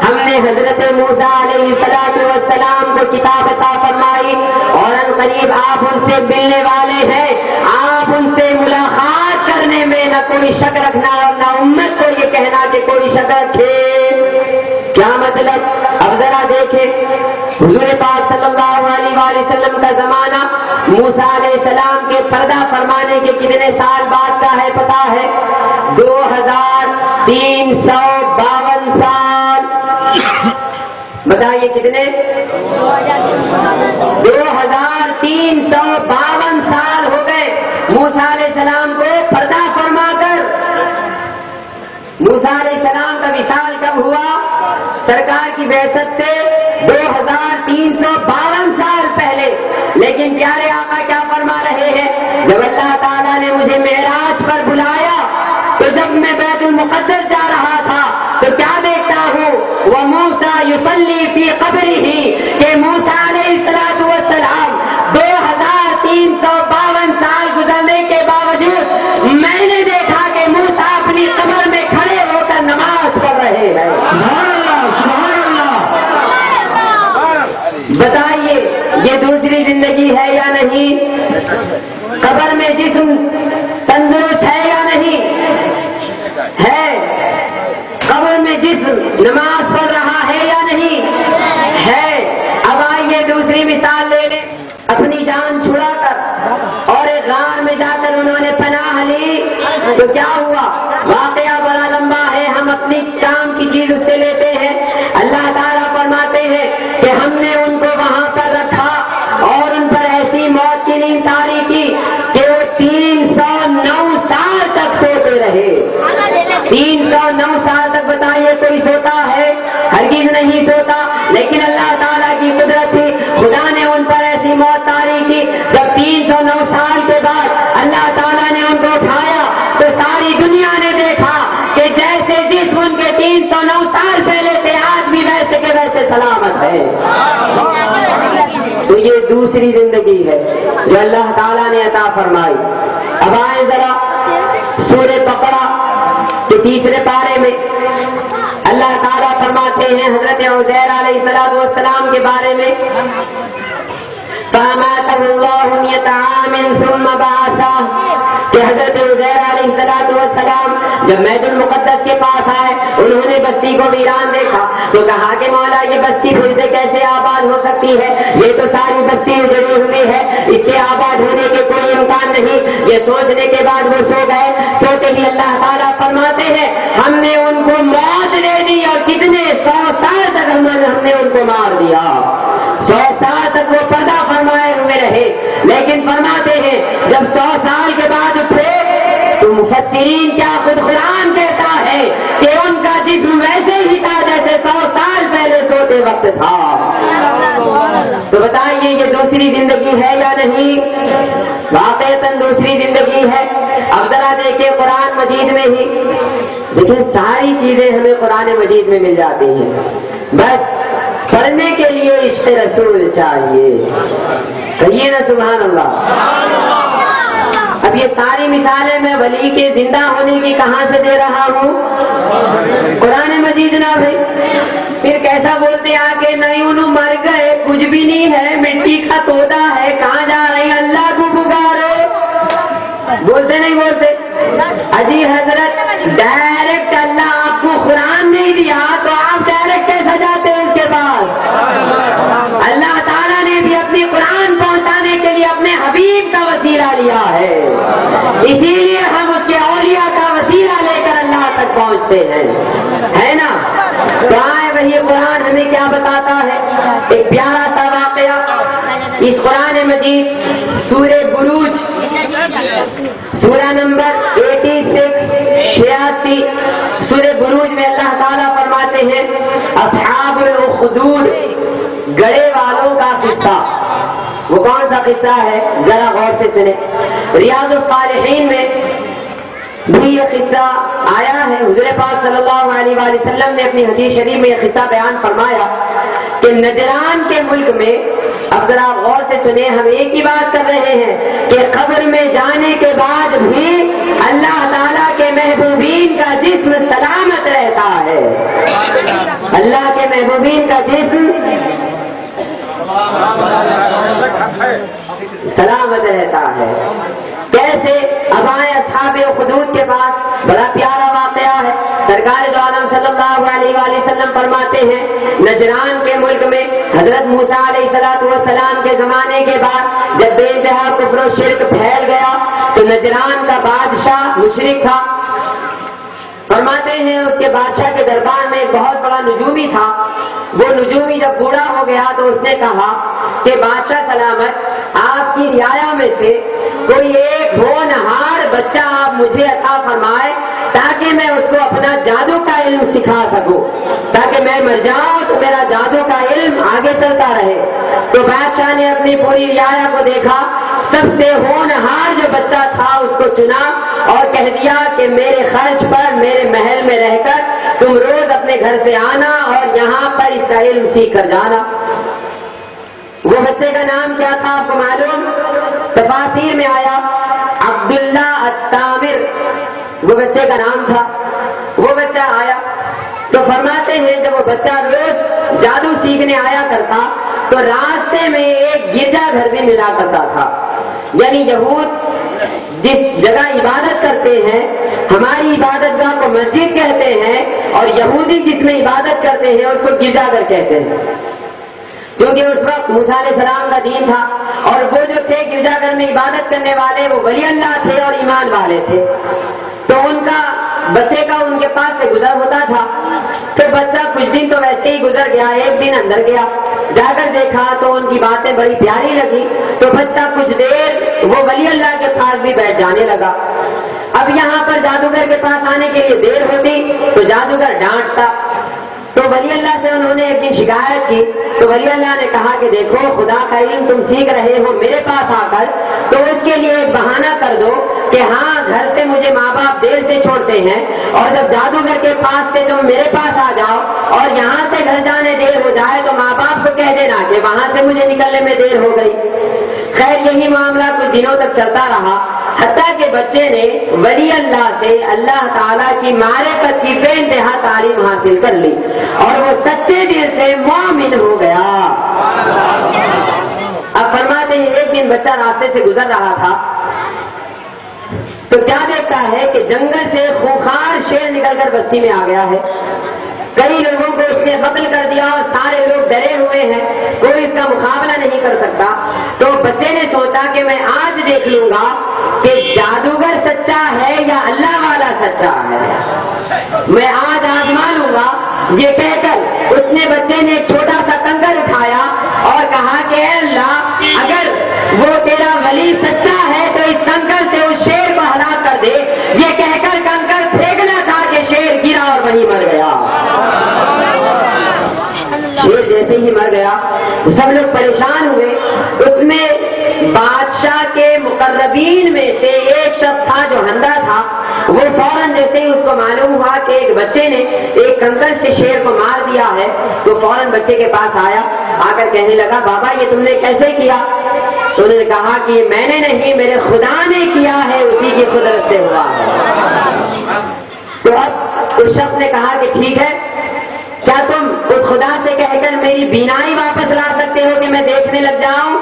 ہم نے حضرت موسیٰ علیہ السلام کو کتاب عطا فرمائی اور ان قریب آپ ان سے ملنے والے ہیں۔ آپ ان سے ملاقات کرنے میں نہ کوئی شک رکھنا اور نہ امت کو یہ کہنا کہ کوئی شک رکھے۔ کیا مطلب؟ اب ذرا دیکھیں، حضور پاک صلی اللہ علیہ وآلہ وسلم کا زمانہ موسیٰ علیہ السلام کے پردہ فرمانے کے کتنے سال بعد کا ہے پتا ہے؟ 2352 سال۔ بتائیے کتنے؟ 2352 سال ہو گئے موسیٰ علیہ السلام کو پردہ فرما کر۔ موسیٰ علیہ السلام کا وصال کب ہوا؟ سرکار کی بعثت سے 2352 سال پہلے۔ لیکن پیارے آقا کیا فرما رہے ہیں؟ جب اللہ تعالیٰ نے مجھے معراج پر بلایا تو جب میں بیت المقدس جا رہا تھا تو کیا دیکھتا ہوں؟ وَمُوسَىٰ يُصَلِّي فِي قَبْرِهِ، کہ موسیٰ علیہ السلام 2352 سال گزرنے کے باوجود میں نے دیکھا کہ موسیٰ اپنی قبر میں کھڑے ہو کر نماز پڑھ رہے ہیں۔ بتائیے یہ دوسری زندگی ہے یا نہیں؟ قبر میں جسم تندرست ہے یا نہیں؟ ہے۔ قبر میں جسم نماز پڑھ رہا ہے یا نہیں؟ ہے۔ اب آئیے دوسری مثال لے لیں۔ اپنی جان چھڑا کر اور ایک غار میں جا کر انہوں نے پناہ لی تو کیا ہوا؟ واقعہ بڑا لمبا ہے، ہم اپنی کام کی چیز اس سے لیتے ہیں۔ اللہ تعالیٰ فرماتے ہیں کہ ہم نے ان کو وہاں پر رکھا اور ان پر ایسی موت کی نیند طاری کی کہ وہ 309 سال تک سوتے رہے۔ 309 سال تک بتائیے کوئی سوتا ہے؟ ہرگز نہیں سوتا۔ لیکن اللہ تعالیٰ کی قدرت تھی، خدا نے ان پر ایسی موت طاری کی۔ جب 309 سال کے بعد اللہ تعالیٰ نے ان کو اٹھایا تو ساری دنیا نے دیکھا کہ جیسے جسم ان کے 309 سال پہلے تھے آج بھی ویسے کے ویسے سلامت ہے۔ تو یہ دوسری زندگی ہے جو اللہ تعالیٰ نے عطا فرمائی۔ اب آئیں ذرا سورہ بقرہ کے 3 پارے میں اللہ تعالیٰ فرماتے ہیں حضرت عزیر علیہ السلام کے بارے میں، فَأَمَاتَهُ اللَّهُ مِئَةَ عَامٍ ثُمَّ بَعَثَهُ، کہ حضرت عزیر علیہ السلام جب بیت المقدس کے پاس آئے انہوں نے بستی کو ویران دیکھا تو کہا کہ مولا یہ بستی پھر سے کیسے آباد ہو سکتی ہے؟ یہ تو ساری بستی اجڑی ہوئی ہے، اس کے آباد ہونے کے کوئی امکان نہیں۔ یہ سوچنے کے بعد وہ سو گئے۔ سوتے ہی اللہ تعالیٰ فرماتے ہیں ہم نے ان کو موت دے دی اور کتنے 100 سال تک ہم نے ان کو مار دیا۔ 100 سال تک وہ پردہ فرمائے ہوئے رہے۔ لیکن فرماتے ہیں جب 100 سال کے بعد اٹھے تو مفسرین کیا خود قرآن کہتا ہے کہ ان کا جسم ویسے ہی تھا جیسے 100 سال پہلے سوتے وقت تھا۔ تو بتائیے یہ دوسری زندگی ہے یا نہیں؟ واقعتاً دوسری زندگی ہے۔ اب ذرا دیکھیں قرآن مجید میں ہی، دیکھیں ساری چیزیں ہمیں قرآن مجید میں مل جاتی ہیں، بس پڑھنے کے لیے عشق رسول چاہیے۔ کہیے نا سبحان اللہ۔ اب یہ ساری مثالیں میں ولی کے زندہ ہونے کی کہاں سے دے رہا ہوں؟ قرآن مجید نہ بھائی۔ پھر کیسا بولتے آ کے نہیں انہوں مر گئے، کچھ بھی نہیں ہے، مٹی کا تودا ہے، کہاں جا رہی اللہ کو پکارو؟ بولتے نہیں بولتے؟ اجی حضرت ڈائریکٹ اللہ آپ کو قرآن نہیں دیا تو آپ ڈائریکٹ کیسا جاتے ہیں اس کے پاس؟ اللہ تعالیٰ نے بھی اپنی قرآن پہنچانے کے لیے اپنے حبیب کا وسیلہ لیا ہے، اسی لیے ہم اس کے اولیاء کا وسیلہ لے کر اللہ تک پہنچتے ہیں، ہے نا؟ تو آئے وہی قرآن ہمیں کیا بتاتا ہے؟ ایک پیارا سا واقعہ اس قرآن مجید سورہ بروج سورہ نمبر 86 سورہ بروج میں اللہ تعالیٰ فرماتے ہیں اصحاب الاخدود، گڑے والوں کا قصہ۔ وہ کون سا قصہ ہے؟ ذرا غور سے سنیں۔ ریاض الصالحین میں بھی یہ قصہ آیا ہے۔ حضور پاک صلی اللہ علیہ وآلہ وسلم نے اپنی حدیث شریف میں یہ قصہ بیان فرمایا کہ نجران کے ملک میں اب ذرا غور سے سنیں، ہم ایک ہی بات کر رہے ہیں کہ قبر میں جانے کے بعد بھی اللہ تعالیٰ کے محبوبین کا جسم سلامت رہتا ہے، اللہ کے محبوبین کا جسم سلامت رہتا ہے۔ کیسے؟ اب آئے اصحاب اخدود کے پاس، بڑا پیارا واقعہ ہے۔ سرکار دو عالم صلی اللہ علیہ وآلہ وسلم فرماتے ہیں نجران کے ملک میں حضرت موسیٰ علیہ السلام کے زمانے کے بعد جب بے انتہا کفر و شرک پھیل گیا تو نجران کا بادشاہ مشرک تھا۔ فرماتے ہیں اس کے بادشاہ کے دربار میں ایک بہت بڑا نجومی تھا۔ وہ نجومی جب بوڑھا ہو گیا تو اس نے کہا کہ بادشاہ سلامت، آپ کی رعایا میں سے کوئی ایک ہونہار بچہ آپ مجھے عطا فرمائے تاکہ میں اس کو اپنا جادو کا علم سکھا سکوں، تاکہ میں مر جاؤں تو میرا جادو کا علم آگے چلتا رہے۔ تو بادشاہ نے اپنی پوری رعایا کو دیکھا، سب سے ہونہار جو بچہ تھا اس کو چنا اور کہہ دیا کہ میرے خرچ پر میرے محل میں رہ کر تم روز اپنے گھر سے آنا اور یہاں پر اس کا علم سیکھ کر جانا۔ وہ بچے کا نام کیا تھا آپ کو معلوم؟ تفاسیر میں آیا عبداللہ التامر، وہ بچے کا نام تھا۔ وہ بچہ آیا تو فرماتے ہیں جب وہ بچہ روز جادو سیکھنے آیا کرتا تو راستے میں ایک گرجا گھر بھی ملا کرتا تھا، یعنی یہود جس جگہ عبادت کرتے ہیں، ہماری عبادت گاہ کو مسجد کہتے ہیں اور یہودی جس میں عبادت کرتے ہیں اس کو گرجا گھر کہتے ہیں، کیونکہ اس وقت موسیٰ علیہ السلام کا دین تھا اور وہ جو تھے گرجا گھر میں عبادت کرنے والے وہ ولی اللہ تھے اور ایمان والے تھے۔ تو ان کا بچے کا ان کے پاس سے گزر ہوتا تھا تو بچہ کچھ دن تو ویسے ہی گزر گیا، ایک دن اندر گیا، جا کر دیکھا تو ان کی باتیں بڑی پیاری لگی تو بچہ کچھ دیر وہ ولی اللہ کے پاس بھی بیٹھ جانے لگا۔ اب یہاں پر جادوگر کے پاس آنے کے لیے دیر ہوتی تو جادوگر ڈانٹتا، تو ولی اللہ سے انہوں نے ایک دن شکایت کی تو ولی اللہ نے کہا کہ دیکھو خدا کا علم تم سیکھ رہے ہو میرے پاس آ کر، تو اس کے لیے ایک بہانہ کر دو کہ ہاں گھر سے مجھے ماں باپ دیر سے چھوڑتے ہیں اور جب جادوگر کے پاس سے تم میرے پاس آ جاؤ اور یہاں سے گھر جانے دیر ہو جائے تو ماں باپ کو کہہ دینا کہ وہاں سے مجھے نکلنے میں دیر ہو گئی۔ خیر یہی معاملہ کچھ دنوں تک چلتا رہا، حتیٰ کہ بچے نے ولی اللہ سے اللہ تعالیٰ کی معرفت کی بے انتہا تعلیم حاصل کر لی اور وہ سچے دل سے مومن ہو گیا۔ اب فرماتے ہیں ایک دن بچہ راستے سے گزر رہا تھا تو کیا دیکھتا ہے کہ جنگل سے خونخوار شیر نکل کر بستی میں آ گیا ہے، کئی لوگوں کو اس نے قتل کر دیا اور سارے لوگ ڈرے ہوئے ہیں، کوئی اس کا مقابلہ نہیں کر سکتا۔ تو بچے نے سوچا کہ میں آج دیکھ لوں گا کہ جادوگر سچا ہے یا اللہ والا سچا ہے، میں آج آزما لوں گا۔ یہ کہہ کر اس نے بچے نے ایک چھوٹا سا کنکر اٹھایا اور کہا کہ اے اللہ اگر وہ تیرا ولی سچا ہے تو اس کنکر سے اس شیر کو ہلاک کر دے۔ یہ کہہ کر کنکر پھینکنا تھا کہ شیر گرا اور وہیں مر گیا۔ شیر جیسے ہی مر گیا تو سب لوگ پریشان ہوئے۔ اس میں بادشاہ کے مقربین میں سے ایک شخص تھا جو ہندا تھا، وہ فوراً جیسے ہی اس کو معلوم ہوا کہ ایک بچے نے ایک کنکر سے شیر کو مار دیا ہے تو فوراً بچے کے پاس آیا، آ کر کہنے لگا بابا یہ تم نے کیسے کیا؟ تو انہوں نے کہا کہ یہ میں نے نہیں میرے خدا نے کیا ہے، اسی کی قدرت سے ہوا ہے۔ تو اب اس شخص نے کہا کہ ٹھیک ہے، کیا تم اس خدا سے کہہ کر میری بینائی واپس لا سکتے ہو کہ میں دیکھنے لگ جاؤں؟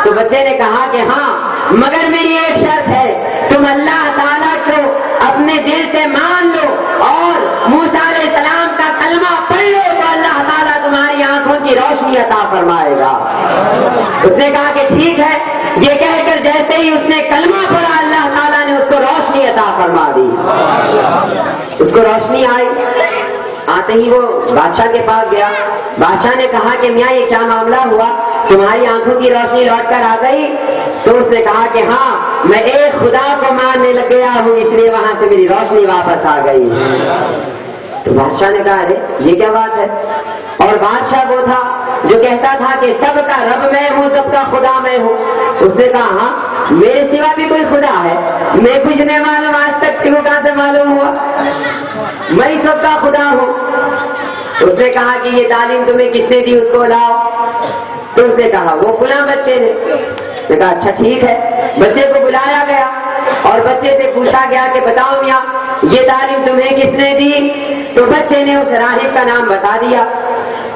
تو بچے نے کہا کہ ہاں، مگر میری ایک شرط ہے، تم اللہ تعالیٰ کو اپنے دل سے مان لو اور موسیٰ علیہ السلام کا کلمہ پڑھ لو تو اللہ تعالیٰ تمہاری آنکھوں کی روشنی عطا فرمائے گا۔ اس نے کہا کہ ٹھیک ہے، یہ کہہ کر جیسے ہی اس نے کلمہ پڑھا اللہ تعالیٰ نے اس کو روشنی عطا فرما دی، اس کو روشنی آئی۔ آتے ہی وہ بادشاہ کے پاس گیا، بادشاہ نے کہا کہ میاں یہ کیا معاملہ ہوا، تمہاری آنکھوں کی روشنی لوٹ کر آ گئی؟ تو اس نے کہا کہ ہاں میں ایک خدا کو ماننے لگ گیا ہوں اس لیے وہاں سے میری روشنی واپس آ گئی۔ تو بادشاہ نے کہا ارے یہ کیا بات ہے؟ اور بادشاہ وہ تھا جو کہتا تھا کہ سب کا رب میں ہوں، سب کا خدا میں ہوں۔ اس نے کہا ہاں میرے سوا بھی کوئی خدا ہے، میں کچھ نہیں معلوم، آج تک تمہیں کہاں سے معلوم ہوا؟ میں ہی سب کا خدا ہوں۔ اس نے کہا کہ یہ تعلیم تمہیں کس نے دی، اس کو لاؤ۔ تو اس نے کہا وہ فلاں بچے نے کہا اچھا ٹھیک ہے. بچے کو بلایا گیا اور بچے سے پوچھا گیا کہ بتاؤ میاں یہ تعلیم تمہیں کس نے دی؟ تو بچے نے اس راہب کا نام بتا دیا.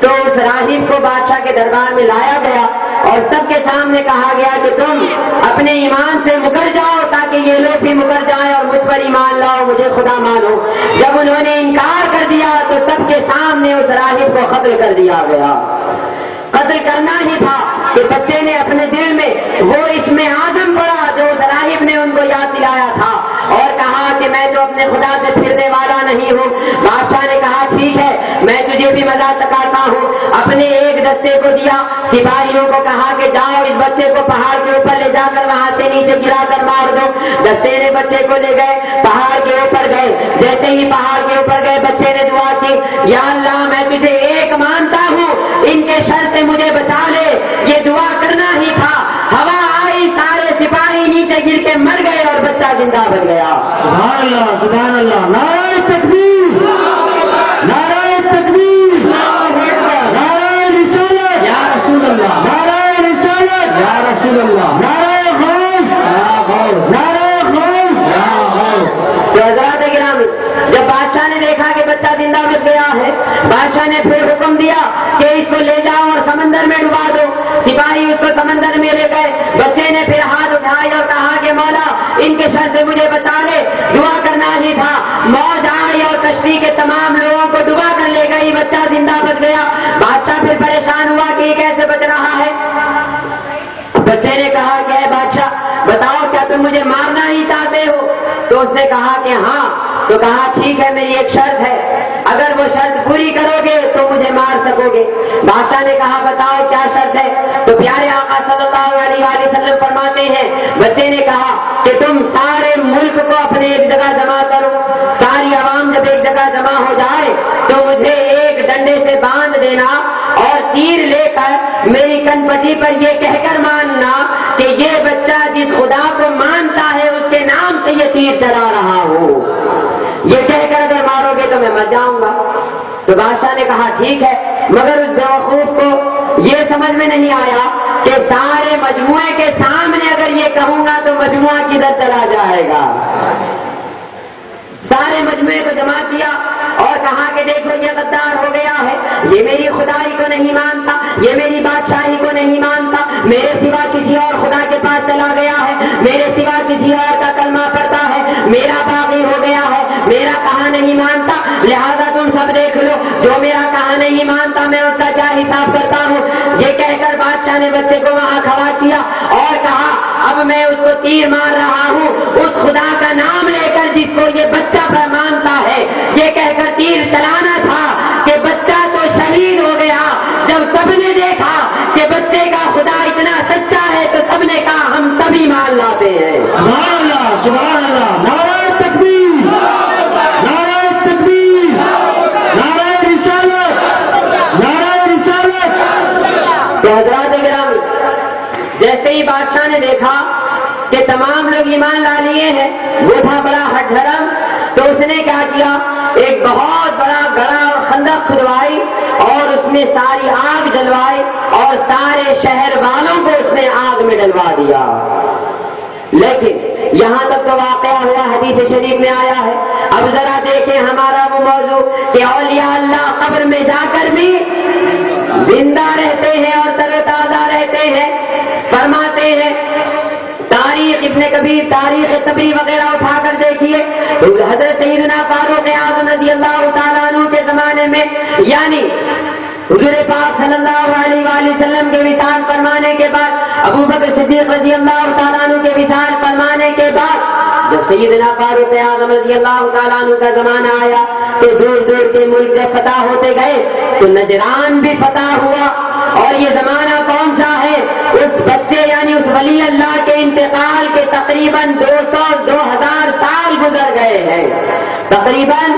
تو اس راہب کو بادشاہ کے دربار میں لایا گیا اور سب کے سامنے کہا گیا کہ تم اپنے ایمان سے مکر جاؤ تاکہ یہ لوگ بھی مکر جائیں اور مجھ پر ایمان لاؤ, مجھے خدا مانو. جب انہوں نے انکار کر دیا تو سب کے سامنے اس راہب کو قتل کر دیا گیا. قتل کرنا ہی تھا کہ بچے نے اپنے دل میں وہ اسم اعظم پڑا جو اس راہب نے ان کو یاد دلایا تھا اور کہا کہ میں تو اپنے خدا سے پھرنے والا نہیں ہوں. بادشاہ نے کہا ٹھیک ہے میں تجھے بھی مزہ چکاتا ہوں. اپنے ایک دستے کو دیا, سپاہیوں کو کہا کہ جاؤ اس بچے کو پہاڑ کے اوپر لے جا کر وہاں سے نیچے گرا کر مار دو. دستے نے بچے کو لے گئے, پہاڑ کے اوپر گئے. جیسے ہی پہاڑ کے اوپر گئے بچے نے دعا کی, یا اللہ میں تجھے ایک مانتا ہوں, ان کے شر سے مجھے بچا لے. یہ دعا کرنا ہی تھا. ہوا آئی, سارے سپاہی نیچے گر کے مر گئے اور بچہ زندہ بچ گیا. سبحان اللہ سبحان اللہ. نعرہ تکبیر, نعرہ تکبیر, نعرہ رسالت یا رسول اللہ, نعرہ رسالت یا رسول اللہ, نعرہ غوث, نعرہ غوث. تو حضرات گرامی جب بادشاہ نے دیکھا کہ بچہ زندہ بچ گیا ہے, بادشاہ نے پھر حکم دیا کہ اس کو لے جاؤ اور سمندر میں ڈبا دو. سپاہی اس کو سمندر میں لے گئے. بچے نے پھر ہاتھ اٹھائے اور کہا کہ مولا ان کے شر سے مجھے بچا لے. دعا کرنا ہی تھا. موج آئی اور کشتی کے تمام لوگوں کو ڈبا کر لے گئی. بچہ زندہ بچ گیا. بادشاہ پھر پریشان ہوا کہ یہ کیسے بچ رہا ہے. بچے نے کہا کہ اے بادشاہ بتاؤ کیا تم مجھے مارنا ہی چاہتے ہو؟ تو اس نے کہا کہ ہاں. تو کہا ٹھیک ہے میری ایک شرط ہے, اگر وہ شرط پوری کرو گے تو مجھے مار سکو گے. بادشاہ نے کہا بتاؤ کیا شرط ہے؟ تو پیارے آقا صلی اللہ علیہ وآلہ وسلم فرماتے ہیں بچے نے کہا کہ تم سارے ملک کو اپنے ایک جگہ جمع کرو. ساری عوام جب ایک جگہ جمع ہو جائے تو مجھے ایک ڈنڈے سے باندھ دینا اور تیر لے کر میری کن پٹی پر یہ کہہ کر ماننا کہ یہ بچہ جس خدا کو مانتا ہے اس کے نام سے یہ تیر چلا رہا ہوں. یہ کہہ کر اگر مارو گے تو میں مر جاؤں گا. تو بادشاہ نے کہا ٹھیک ہے, مگر اس بیوقوف کو یہ سمجھ میں نہیں آیا کہ سارے مجموعے کے سامنے اگر یہ کہوں گا تو مجموعہ کدھر چلا جائے گا. سارے مجموعے کو جمع کیا اور کہا کہ دیکھو یہ غدار ہو گیا ہے, یہ میری خدائی کو نہیں مانتا, یہ میری بادشاہی کو نہیں مانتا, میرے سوا کسی اور خدا کے پاس چلا گیا ہے, میرے سوا کسی اور کا کلمہ پڑھتا ہے, میرا باغی ہو گیا ہے, میرا کہا نہیں مانتا. لہذا تم سب دیکھ لو, جو میرا کہا نہیں مانتا میں اس کا کیا حساب کرتا ہوں. یہ کہہ کر بادشاہ نے بچے کو وہاں کھڑا کیا اور کہا اب میں اس کو تیر مار رہا ہوں اس خدا کا نام لے کر جس کو یہ بچہ پر مانتا ہے. یہ کہہ کر تیر چلانا تھا کہ بچہ تو شہید ہو گیا. جب سب نے دیکھا کہ بچے کا خدا اتنا سچا ہے تو سب نے کہا ہم سب ایمان لاتے ہیں. سبحان اللہ سبحان اللہ. نعرہ تکبیر, نعرہ تکبیر, نعرہ رسالت, نعرہ رسالت. تو حضرات گرامی جیسے ہی بادشاہ نے دیکھا کہ تمام لوگ ایمان لا لیے ہیں, وہ تھا بڑا ہٹ دھرم, تو اس نے کیا کیا ایک بہت بڑا گڑھا اور خندق کھدوائی اور اس میں ساری آگ جلوائی اور سارے شہر والوں کو اس نے آگ میں ڈلوا دیا. لیکن یہاں تک تو واقعہ ہوا حدیث شریف میں آیا ہے. اب ذرا دیکھیں ہمارا وہ موضوع کہ اولیاء اللہ قبر میں جا کر بھی زندہ رہتے ہیں اور تر و تازہ رہتے ہیں. فرماتے ہیں تاریخ ابن کبیر, تاریخ تبری وغیرہ اٹھا کر دیکھیے, حضرت سیدنا فاروق اعظم رضی اللہ تعالیٰ عنہ کے زمانے میں یعنی حضور پاک صلی اللہ علیہ وآلہ وسلم کے وصال فرمانے کے بعد, ابو بکر صدیق رضی اللہ تعالیٰ عنہ کے وصال فرمانے کے بعد جب سیدنا فاروق اعظم رضی اللہ تعالیٰ عنہ کا زمانہ آیا تو دور دور کے ملک سے فتح ہوتے گئے تو نجران بھی فتح ہوا. اور یہ زمانہ کون سا ہے؟ اس بچے یعنی اس ولی اللہ کے انتقال کے تقریباً 2000 سال گزر گئے ہیں. تقریباً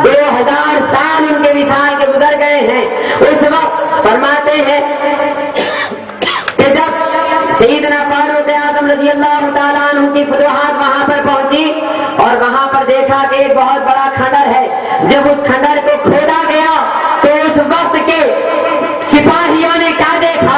2000 سال ان کے وصال کے گزر گئے ہیں. اس وقت فرماتے ہیں کہ جب سیدنا فاروق اعظم رضی اللہ تعالیٰ عنہ کی فتوحات وہاں پر پہنچی اور وہاں پر دیکھا کہ ایک بہت بڑا کھنڈر ہے. جب اس کھنڈر کو کھودا گیا تو اس وقت کے سپاہیوں نے کیا دیکھا؟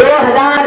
2000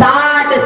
60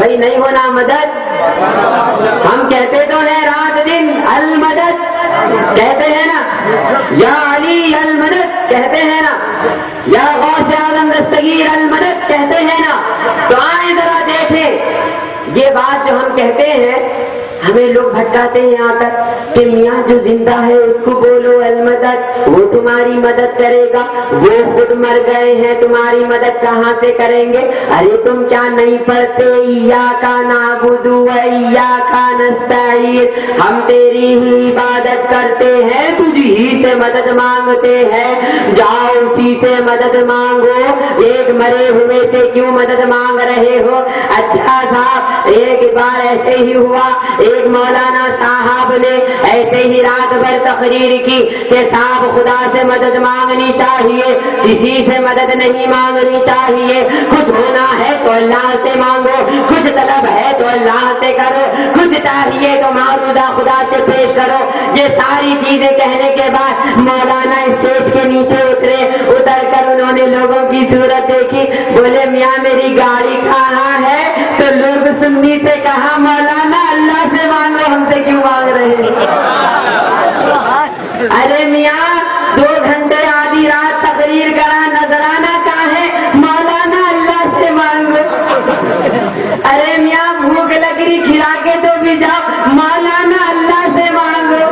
بھائی نہیں ہونا مدد؟ ہم کہتے تو ہیں رات دن المدد کہتے ہیں نا، یا علی المدد کہتے ہیں نا، یا غوث اعظم دستگیر المدد کہتے ہیں نا. تو آئیں ذرا دیکھیں یہ بات جو ہم کہتے ہیں ہمیں لوگ بھٹکاتے ہیں آ کر کہ میاں جو زندہ ہے اس کو بولو المدد، وہ تمہاری مدد کرے گا، وہ خود مر گئے ہیں تمہاری مدد کہاں سے کریں گے؟ ارے تم کیا نہیں پڑھتے ایاک نعبد و ایاک نستعین، ہم تیری ہی عبادت کرتے ہیں تجھ ہی سے مدد مانگتے ہیں، جاؤ اسی سے مدد مانگو، ایک مرے ہوئے سے کیوں مدد مانگ رہے ہو؟ اچھا صاحب ایک بار ایسے ہی ہوا، ایک مولانا صاحب نے ایسے ہی رات بھر تقریر کی کہ صاحب خدا سے مدد مانگنی چاہیے، کسی سے مدد نہیں مانگنی چاہیے، کچھ ہونا ہے تو اللہ سے مانگو، کچھ طلب ہے تو اللہ سے کرو، کچھ چاہیے تو موجودہ خدا سے پیش کرو. یہ ساری چیزیں کہنے کے بعد مولانا اسٹیج کے نیچے اتر کر انہوں نے لوگوں کی صورت دیکھی، بولے میاں میری گاڑی کہاں ہے؟ تو لوگ سنی سے کہا مولانا اللہ سے مانگو، ہم سے کیوں مانگ رہے ہیں؟ ارے میاں 2 گھنٹے آدھی رات تقریر کرا، نذرانہ کہاں ہے؟ مولانا اللہ سے مانگو. ارے میاں بھوک لگ رہی کھلا کے تو بھی جاؤ، مولانا اللہ سے مانگو.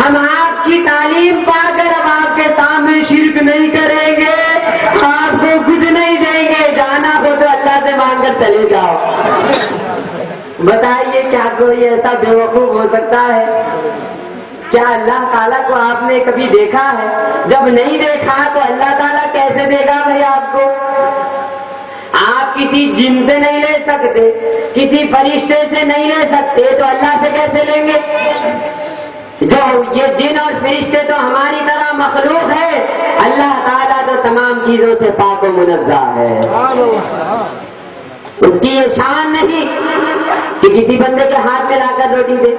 ہم آپ کی تعلیم پا کر اب آپ کے سامنے شرک نہیں کریں گے، آپ کو کچھ نہیں دیں گے، جانا ہو تو اللہ سے مانگ کر چلے جاؤ. بتائیے کیا کوئی ایسا بیوقوف ہو سکتا ہے؟ کیا اللہ تعالیٰ کو آپ نے کبھی دیکھا ہے؟ جب نہیں دیکھا تو اللہ تعالیٰ کیسے دے گا بھائی آپ کو؟ آپ کسی جن سے نہیں لے سکتے، کسی فرشتے سے نہیں لے سکتے، تو اللہ سے کیسے لیں گے؟ جو یہ جن اور فرشتے تو ہماری طرح مخلوق ہے، اللہ تعالیٰ تو تمام چیزوں سے پاک و منزہ ہے. اس کی یہ شان نہیں کہ کسی بندے کے ہاتھ میں لا کر روٹی دے.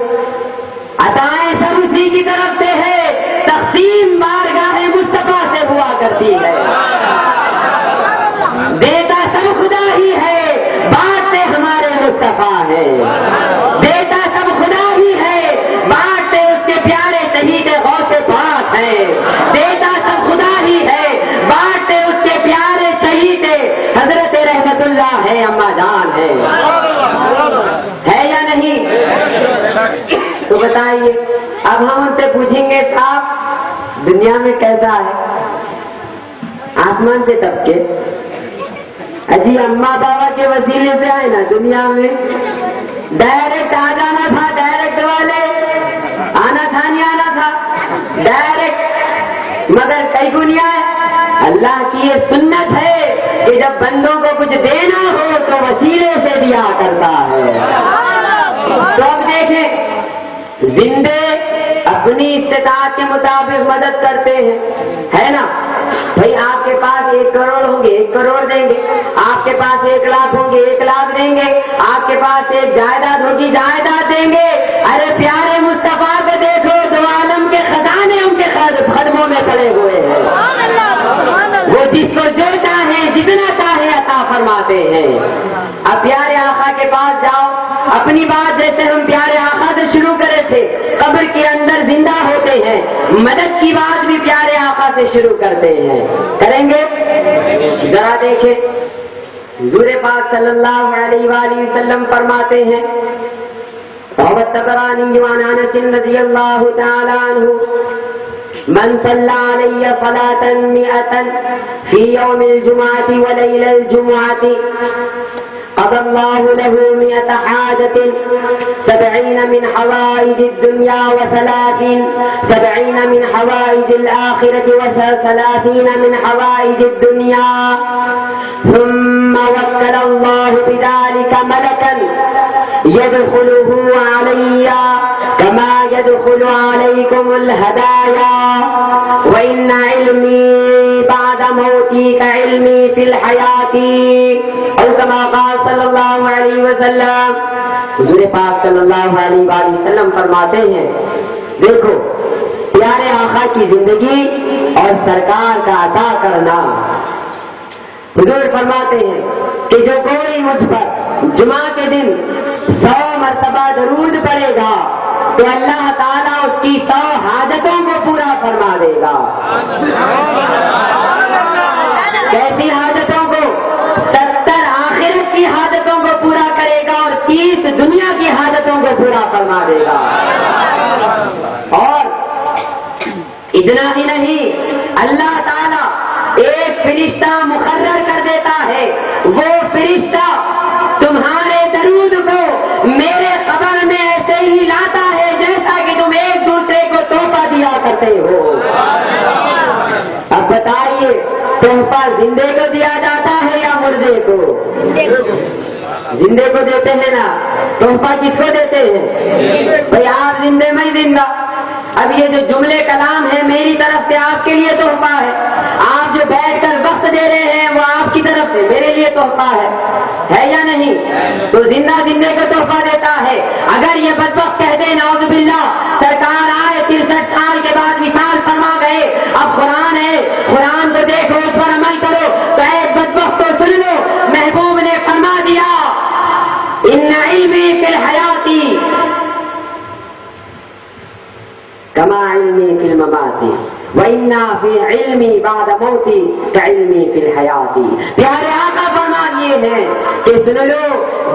عطائیں سب اسی کی طرف سے ہے، تقسیم بارگاہ مصطفیٰ سے ہوا کرتی ہے. دیتا سب خدا ہی ہے، بانٹتے ہمارے مصطفیٰ ہے. دیتا سب خدا ہی ہے، بانٹتے اس کے پیارے شہید غوث پاک ہے. دیتا سب خدا ہی ہے، بانٹتے اس کے پیارے شہید حضرت رحمت اللہ ہے، اما جان ہے یا نہیں؟ تو بتائیے اب ہم ان سے پوچھیں گے صاحب دنیا میں کیسا ہے؟ آسمان سے تب کے اجی اما بابا کے وسیلے سے آئے نا دنیا میں، ڈائریکٹ آ جانا تھا، ڈائریکٹ والے آنا تھا نہیں آنا تھا، ڈائریکٹ. مگر کئی گنیا ہے، اللہ کی یہ سنت ہے کہ جب بندوں کو کچھ دینا ہو تو وسیلے سے دیا کرتا ہے. تو اب دیکھیں زندے اپنی استطاعت کے مطابق مدد کرتے ہیں، ہے نا بھائی؟ آپ کے پاس 1 کروڑ ہوں گے 1 کروڑ دیں گے، آپ کے پاس 1 لاکھ ہوں گے 1 لاکھ دیں گے، آپ کے پاس ایک جائیداد ہوگی جائیداد دیں گے. ارے پیارے مصطفیٰ کو دیکھو، 2 عالم کے خزانے ان کے قدموں میں پڑے ہوئے ہیں. وہ جس کو جو چاہیں جتنا چاہے عطا فرماتے ہیں. اب پیارے آقا کے پاس جاؤ، اپنی بات جیسے ہم پیارے آقا سے شروع کرے تھے، قبر کے اندر زندہ ہوتے ہیں، مدد کی بات بھی پیارے آقا سے شروع کرتے ہیں. کریں گے؟ ذرا دیکھیں حضور پاک صلی اللہ علیہ وآلہ وسلم فرماتے ہیں، الطبراني عن انس رضي الله تعالى عنه من صلى علي صلاة 100 في يوم الجمعة وليلة الجمعة قضى الله له 100 حاجة 70 من حوائج الدنيا و30 من حوائج الآخرة و30 من حوائج الدنيا ثم وكل الله بذلك ملكا يدخله علي كما يدخل عليكم الهدايا وإن علمي بعد موتي كعلمي في الحياة أو كما قال صلی اللہ علیہ وسلم. حضور پاک صلی اللہ علیہ وآلہ وسلم فرماتے ہیں دیکھو پیارے آقا کی زندگی اور سرکار کا عطا کرنا. حضور فرماتے ہیں کہ جو کوئی مجھ پر جمعہ کے دن 100 مرتبہ درود پڑھے گا تو اللہ تعالیٰ اس کی 100 حاجتوں کو پورا فرما دے گا. کیسی حاجتوں کو؟ 70 آخرت کی حاجتوں کو پورا کرے گا اور 30 دنیا کی حاجتوں کو پورا فرما دے گا. اور اتنا ہی نہیں، اللہ تعالیٰ ایک فرشتہ مقرر کر دیتا ہے، وہ فرشتہ تمہارے درود کو میرے قبر میں ایسے ہی لاتا ہے جیسا کہ تم ایک دوسرے کو تحفہ دیا کرتے ہو. اب بتائیے، تحفہ زندے کو دیا جاتا ہے یا مردے کو؟ زندے کو دیتے ہیں نا. تحفہ کس کو دیتے ہیں؟ بھائی آپ زندے میں ہی زندہ. اب یہ جو جملے کلام ہے میری طرف سے آپ کے لیے تحفہ ہے. آپ جو بیٹھ کر وقت دے رہے ہیں وہ آپ کی طرف سے میرے لیے تحفہ ہے یا نہیں؟ تو زندہ زندے کو تحفہ دیتا ہے. اگر یہ بدبخت کہہ دے نعوذ باللہ سرکار آئے 63 سال کے بعد وصال فرما گئے، اب قرآن ہے، قرآن کو دیکھو، اس پر عمل کرو، تو ایک بدبخت کو سن لو، محبوب نے فرما دیا ان علمی فی الحیاتی کما علمی فی المماتی وَإِنَّا فِي عِلْمِي بَعْدَ مَوْتِي كَعِلْمِي فِي الْحَيَاةِ. پیارے آقا فرما دیے ہیں کہ سن لو،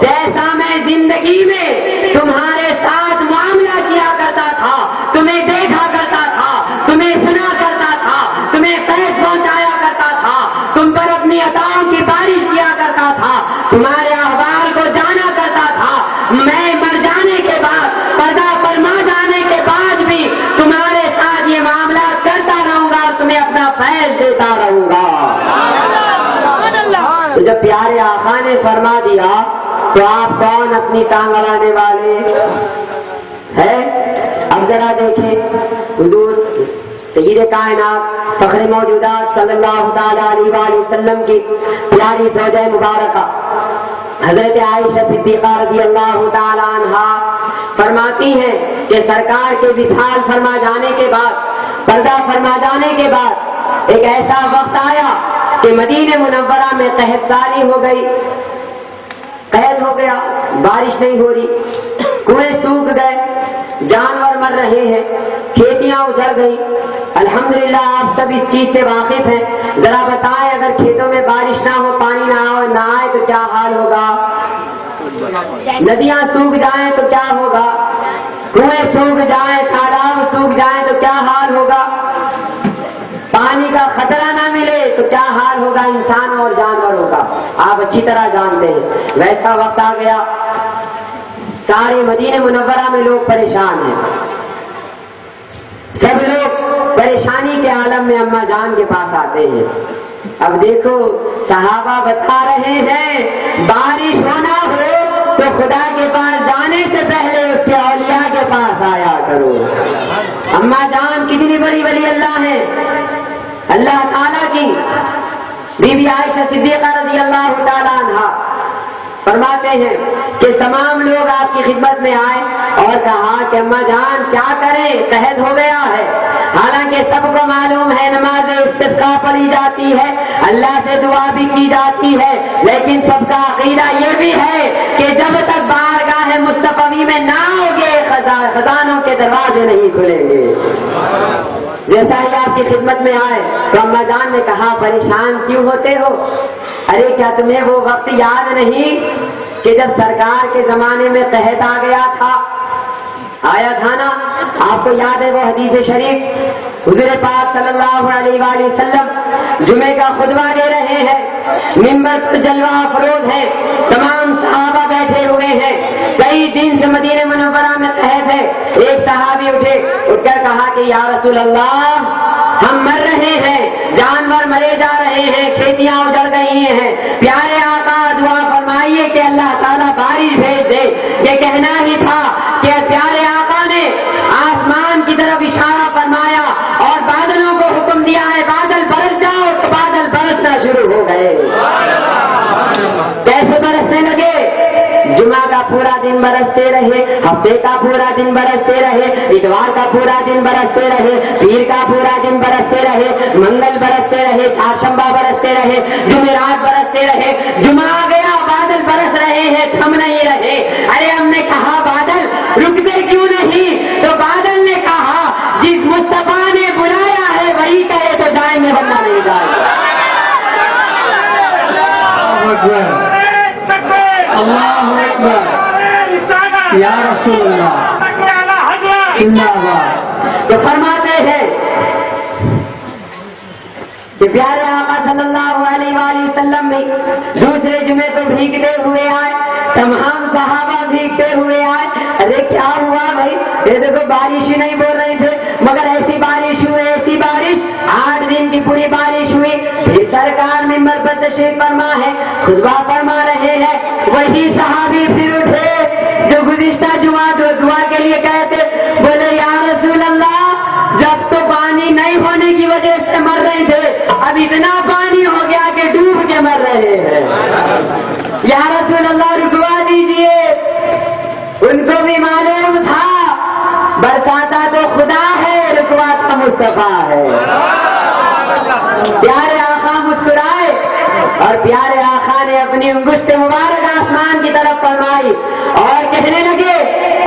جیسا میں زندگی میں تمہارے ساتھ معاملہ کیا کرتا تھا، تمہیں دیکھا کرتا تھا، تمہیں سنا کرتا تھا، تمہیں فیض پہنچایا کرتا تھا، تم پر اپنی عطاؤں کی بارش کیا کرتا تھا، تمہارے احوال کو جانا کرتا تھا، میں مر جانے کے بعد، پردہ فرما جانے کے بعد بھی تمہارے ساتھ یہ معاملہ کرتا رہوں گا، تمہیں اپنا فیض دیتا رہوں گا. تو جب پیارے آقا نے فرما دیا تو آپ کون اپنی ٹانگ اڑانے والے ہیں؟ اب ذرا دیکھیں، حضور سید کائنات فخر موجودات صلی اللہ تعالی علیہ وآلہ وسلم کی پیاری زوجہ مبارکہ حضرت عائشہ صدیقہ رضی اللہ تعالی عنہا فرماتی ہیں کہ سرکار کے وصال فرما جانے کے بعد، پردہ فرما جانے کے بعد ایک ایسا وقت آیا کہ مدینہ منورہ میں قحط سالی ہو گئی، قحط ہو گیا، بارش نہیں ہو رہی، کنویں سوکھ گئے، جانور مر رہے ہیں، کھیتیاں اجڑ گئی. الحمدللہ آپ سب اس چیز سے واقف ہیں. ذرا بتائیں اگر کھیتوں میں بارش نہ ہو، پانی نہ آئے تو کیا حال ہوگا؟ ندیاں سوکھ جائیں تو کیا ہوگا؟ کنویں سوکھ جائیں، تالاب سوکھ جائیں تو کیا حال ہوگا؟ پانی کا خطرہ نہ ملے تو کیا حال ہوگا انسان اور جانوروں کا؟ آپ اچھی طرح جانتے ہیں. ویسا وقت آ گیا، سارے مدینہ منورہ میں لوگ پریشان ہیں، سب لوگ پریشانی کے عالم میں اماں جان کے پاس آتے ہیں. اب دیکھو صحابہ بتا رہے ہیں بارش ہونا ہو تو خدا کے پاس جانے سے پہلے اس کے اولیاء کے پاس آیا کرو. اماں جان کتنی بڑی ولی اللہ ہے، اللہ تعالیٰ کی بی بی عائشہ صدیقہ رضی اللہ تعالی عنہا فرماتے ہیں کہ تمام لوگ آپ کی خدمت میں آئے اور کہا کہ اماں جان کیا کریں، قحط ہو گیا ہے. حالانکہ سب کو معلوم ہے نماز استسقاء پڑھی جاتی ہے، اللہ سے دعا بھی کی جاتی ہے، لیکن سب کا عقیدہ یہ بھی ہے کہ جب تک بارگاہ مصطفی میں نہ ہوگے خزانوں کے دروازے نہیں کھلیں گے. جیسا ہی آپ کی خدمت میں آئے تو اماں جان نے کہا پریشان کیوں ہوتے ہو؟ ارے کیا تمہیں وہ وقت یاد نہیں کہ جب سرکار کے زمانے میں قحط آ گیا تھا، آیا تھا نا؟ آپ کو یاد ہے وہ حدیث شریف، حضور پاک صلی اللہ علیہ وآلہ وسلم جمعے کا خطبہ دے رہے ہیں، منبر پر جلوہ افروز ہے، تمام صحابہ بیٹھے ہوئے ہیں، کئی دن سے مدینہ منورہ میں قحط ہے. ایک صحابی اٹھ کر کہا کہ یا رسول اللہ ہم مر رہے ہیں، جانور مرے جا رہے ہیں، کھیتیاں اجڑ گئی ہیں، پیارے آقا دعا فرمائیے کہ اللہ تعالیٰ بارش بھیج دے. یہ کہنا ہی تھا کہ پیارے آقا نے آسمان کی طرف اشارہ فرمایا اور بادلوں کو حکم دیا ہے بادل برس جاؤ، تو بادل برسنا شروع ہو گئے. کیسے برسنے لگے؟ جمعہ کا پورا دن برستے رہے، ہفتے کا پورا دن برستے رہے، اتوار کا پورا دن برستے رہے، پیر کا پورا دن برستے رہے، منگل برستے رہے، چہارشنبہ برستے رہے، جمعرات برستے رہے. جمعہ آ گیا، بادل برس رہے ہیں، اکبر یا رسول اللہ زندہ باد۔ تو فرماتے ہیں کہ پیارے آقا صلی اللہ علیہ وآلہ وسلم میں دوسرے جمعے کو بھیگتے ہوئے آئے، تمام صحابہ بھیگتے ہوئے آئے۔ ارے کیا ہوا بھائی؟ یہ دیکھو بارش ہی نہیں بول رہے تھے مگر ایسی بارش ہوئی، ایسی بارش 8 دن کی پوری بارش ہوئی۔ پھر سرکار ممبر پر تشریف فرما ہے، خطبہ فرما رہے ہیں، وہی صحابی پھر اٹھے جو گزشتہ جمعہ دعا کے لیے کہتے، بولے یا رسول اللہ جب تو پانی نہیں ہونے کی وجہ سے مر رہے تھے، اب اتنا پانی ہو گیا کہ ڈوب کے مر رہے ہیں، یا رسول اللہ رکوا دیجئے۔ ان کو بھی معلوم تھا برساتا تو خدا ہے، رکواتا مصطفیٰ ہے۔ پیارے آقا مسکرائے اور پیارے آقا نے اپنی انگشت مبارک آسمان کی طرف فرمائی اور کہنے لگے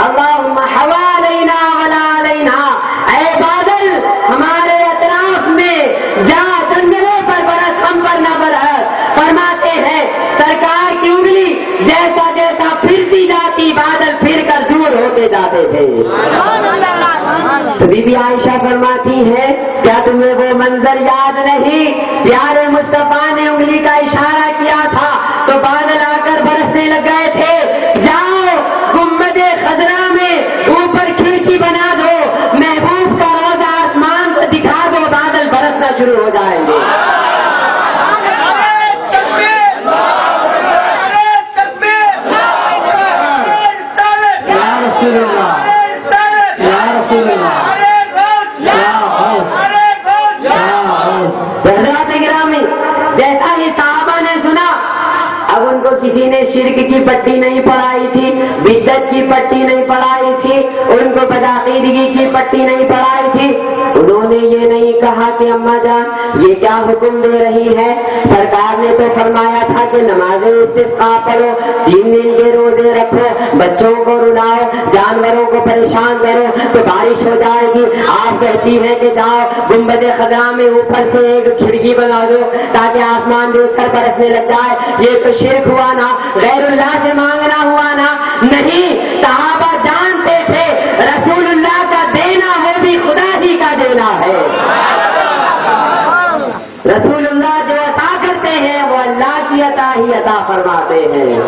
اللہم حوا علینا ولا علینا، اے بادل ہمارے اطراف میں جا، جنگلوں پر برس، ہم پر نہ برس۔ فرماتے ہیں سرکار کی انگلی جیسا جیسا پھرتی جاتی بادل پھر کر دور ہوتے جاتے تھے۔ تو بی بی عائشہ فرماتی ہے کیا تمہیں وہ منظر یاد نہیں؟ پیارے مصطفیٰ نے انگلی کا اشارہ کیا تھا تو بادل آ کر برسنے لگ گئے تھے۔ جاؤ گنبد خضرا میں اوپر کھڑکی بنا دو، محبوب کا روضہ آسمان کو دکھا دو، بادل برسنا شروع ہو جائیں گے۔ جیسا ہی صحابہ نے سنا، اب ان کو کسی نے شرک کی پٹی نہیں پڑھائی تھی، بدعت کی پٹی نہیں پڑھائی تھی، ان کو بدعقیدگی کی پٹی نہیں پڑھائی تھی۔ انہوں نے یہ نہیں کہا کہ اماں جان یہ کیا حکم دے رہی ہے، سرکار نے تو فرمایا تھا کہ نماز استسقاء پڑھو، 3 دن کے روزے رکھو، بچوں کو رلاؤ، جانوروں کو پریشان کرو تو بارش ہو جائے گی۔ آپ کہتی ہیں کہ جاؤ گنبد خضرا میں اوپر سے ایک کھڑکی بنا دو تاکہ آسمان دیکھ کر برسنے لگ جائے۔ یہ تو شرک ہوا نا، غیر اللہ سے مانگنا ہوا نا؟ نہیں، صحابہ جانتے تھے رسول اللہ کا دینا وہ بھی خدا ہی کا دینا ہے۔ رسول اللہ جو عطا کرتے ہیں وہ اللہ کی عطا ہی عطا فرماتے ہیں۔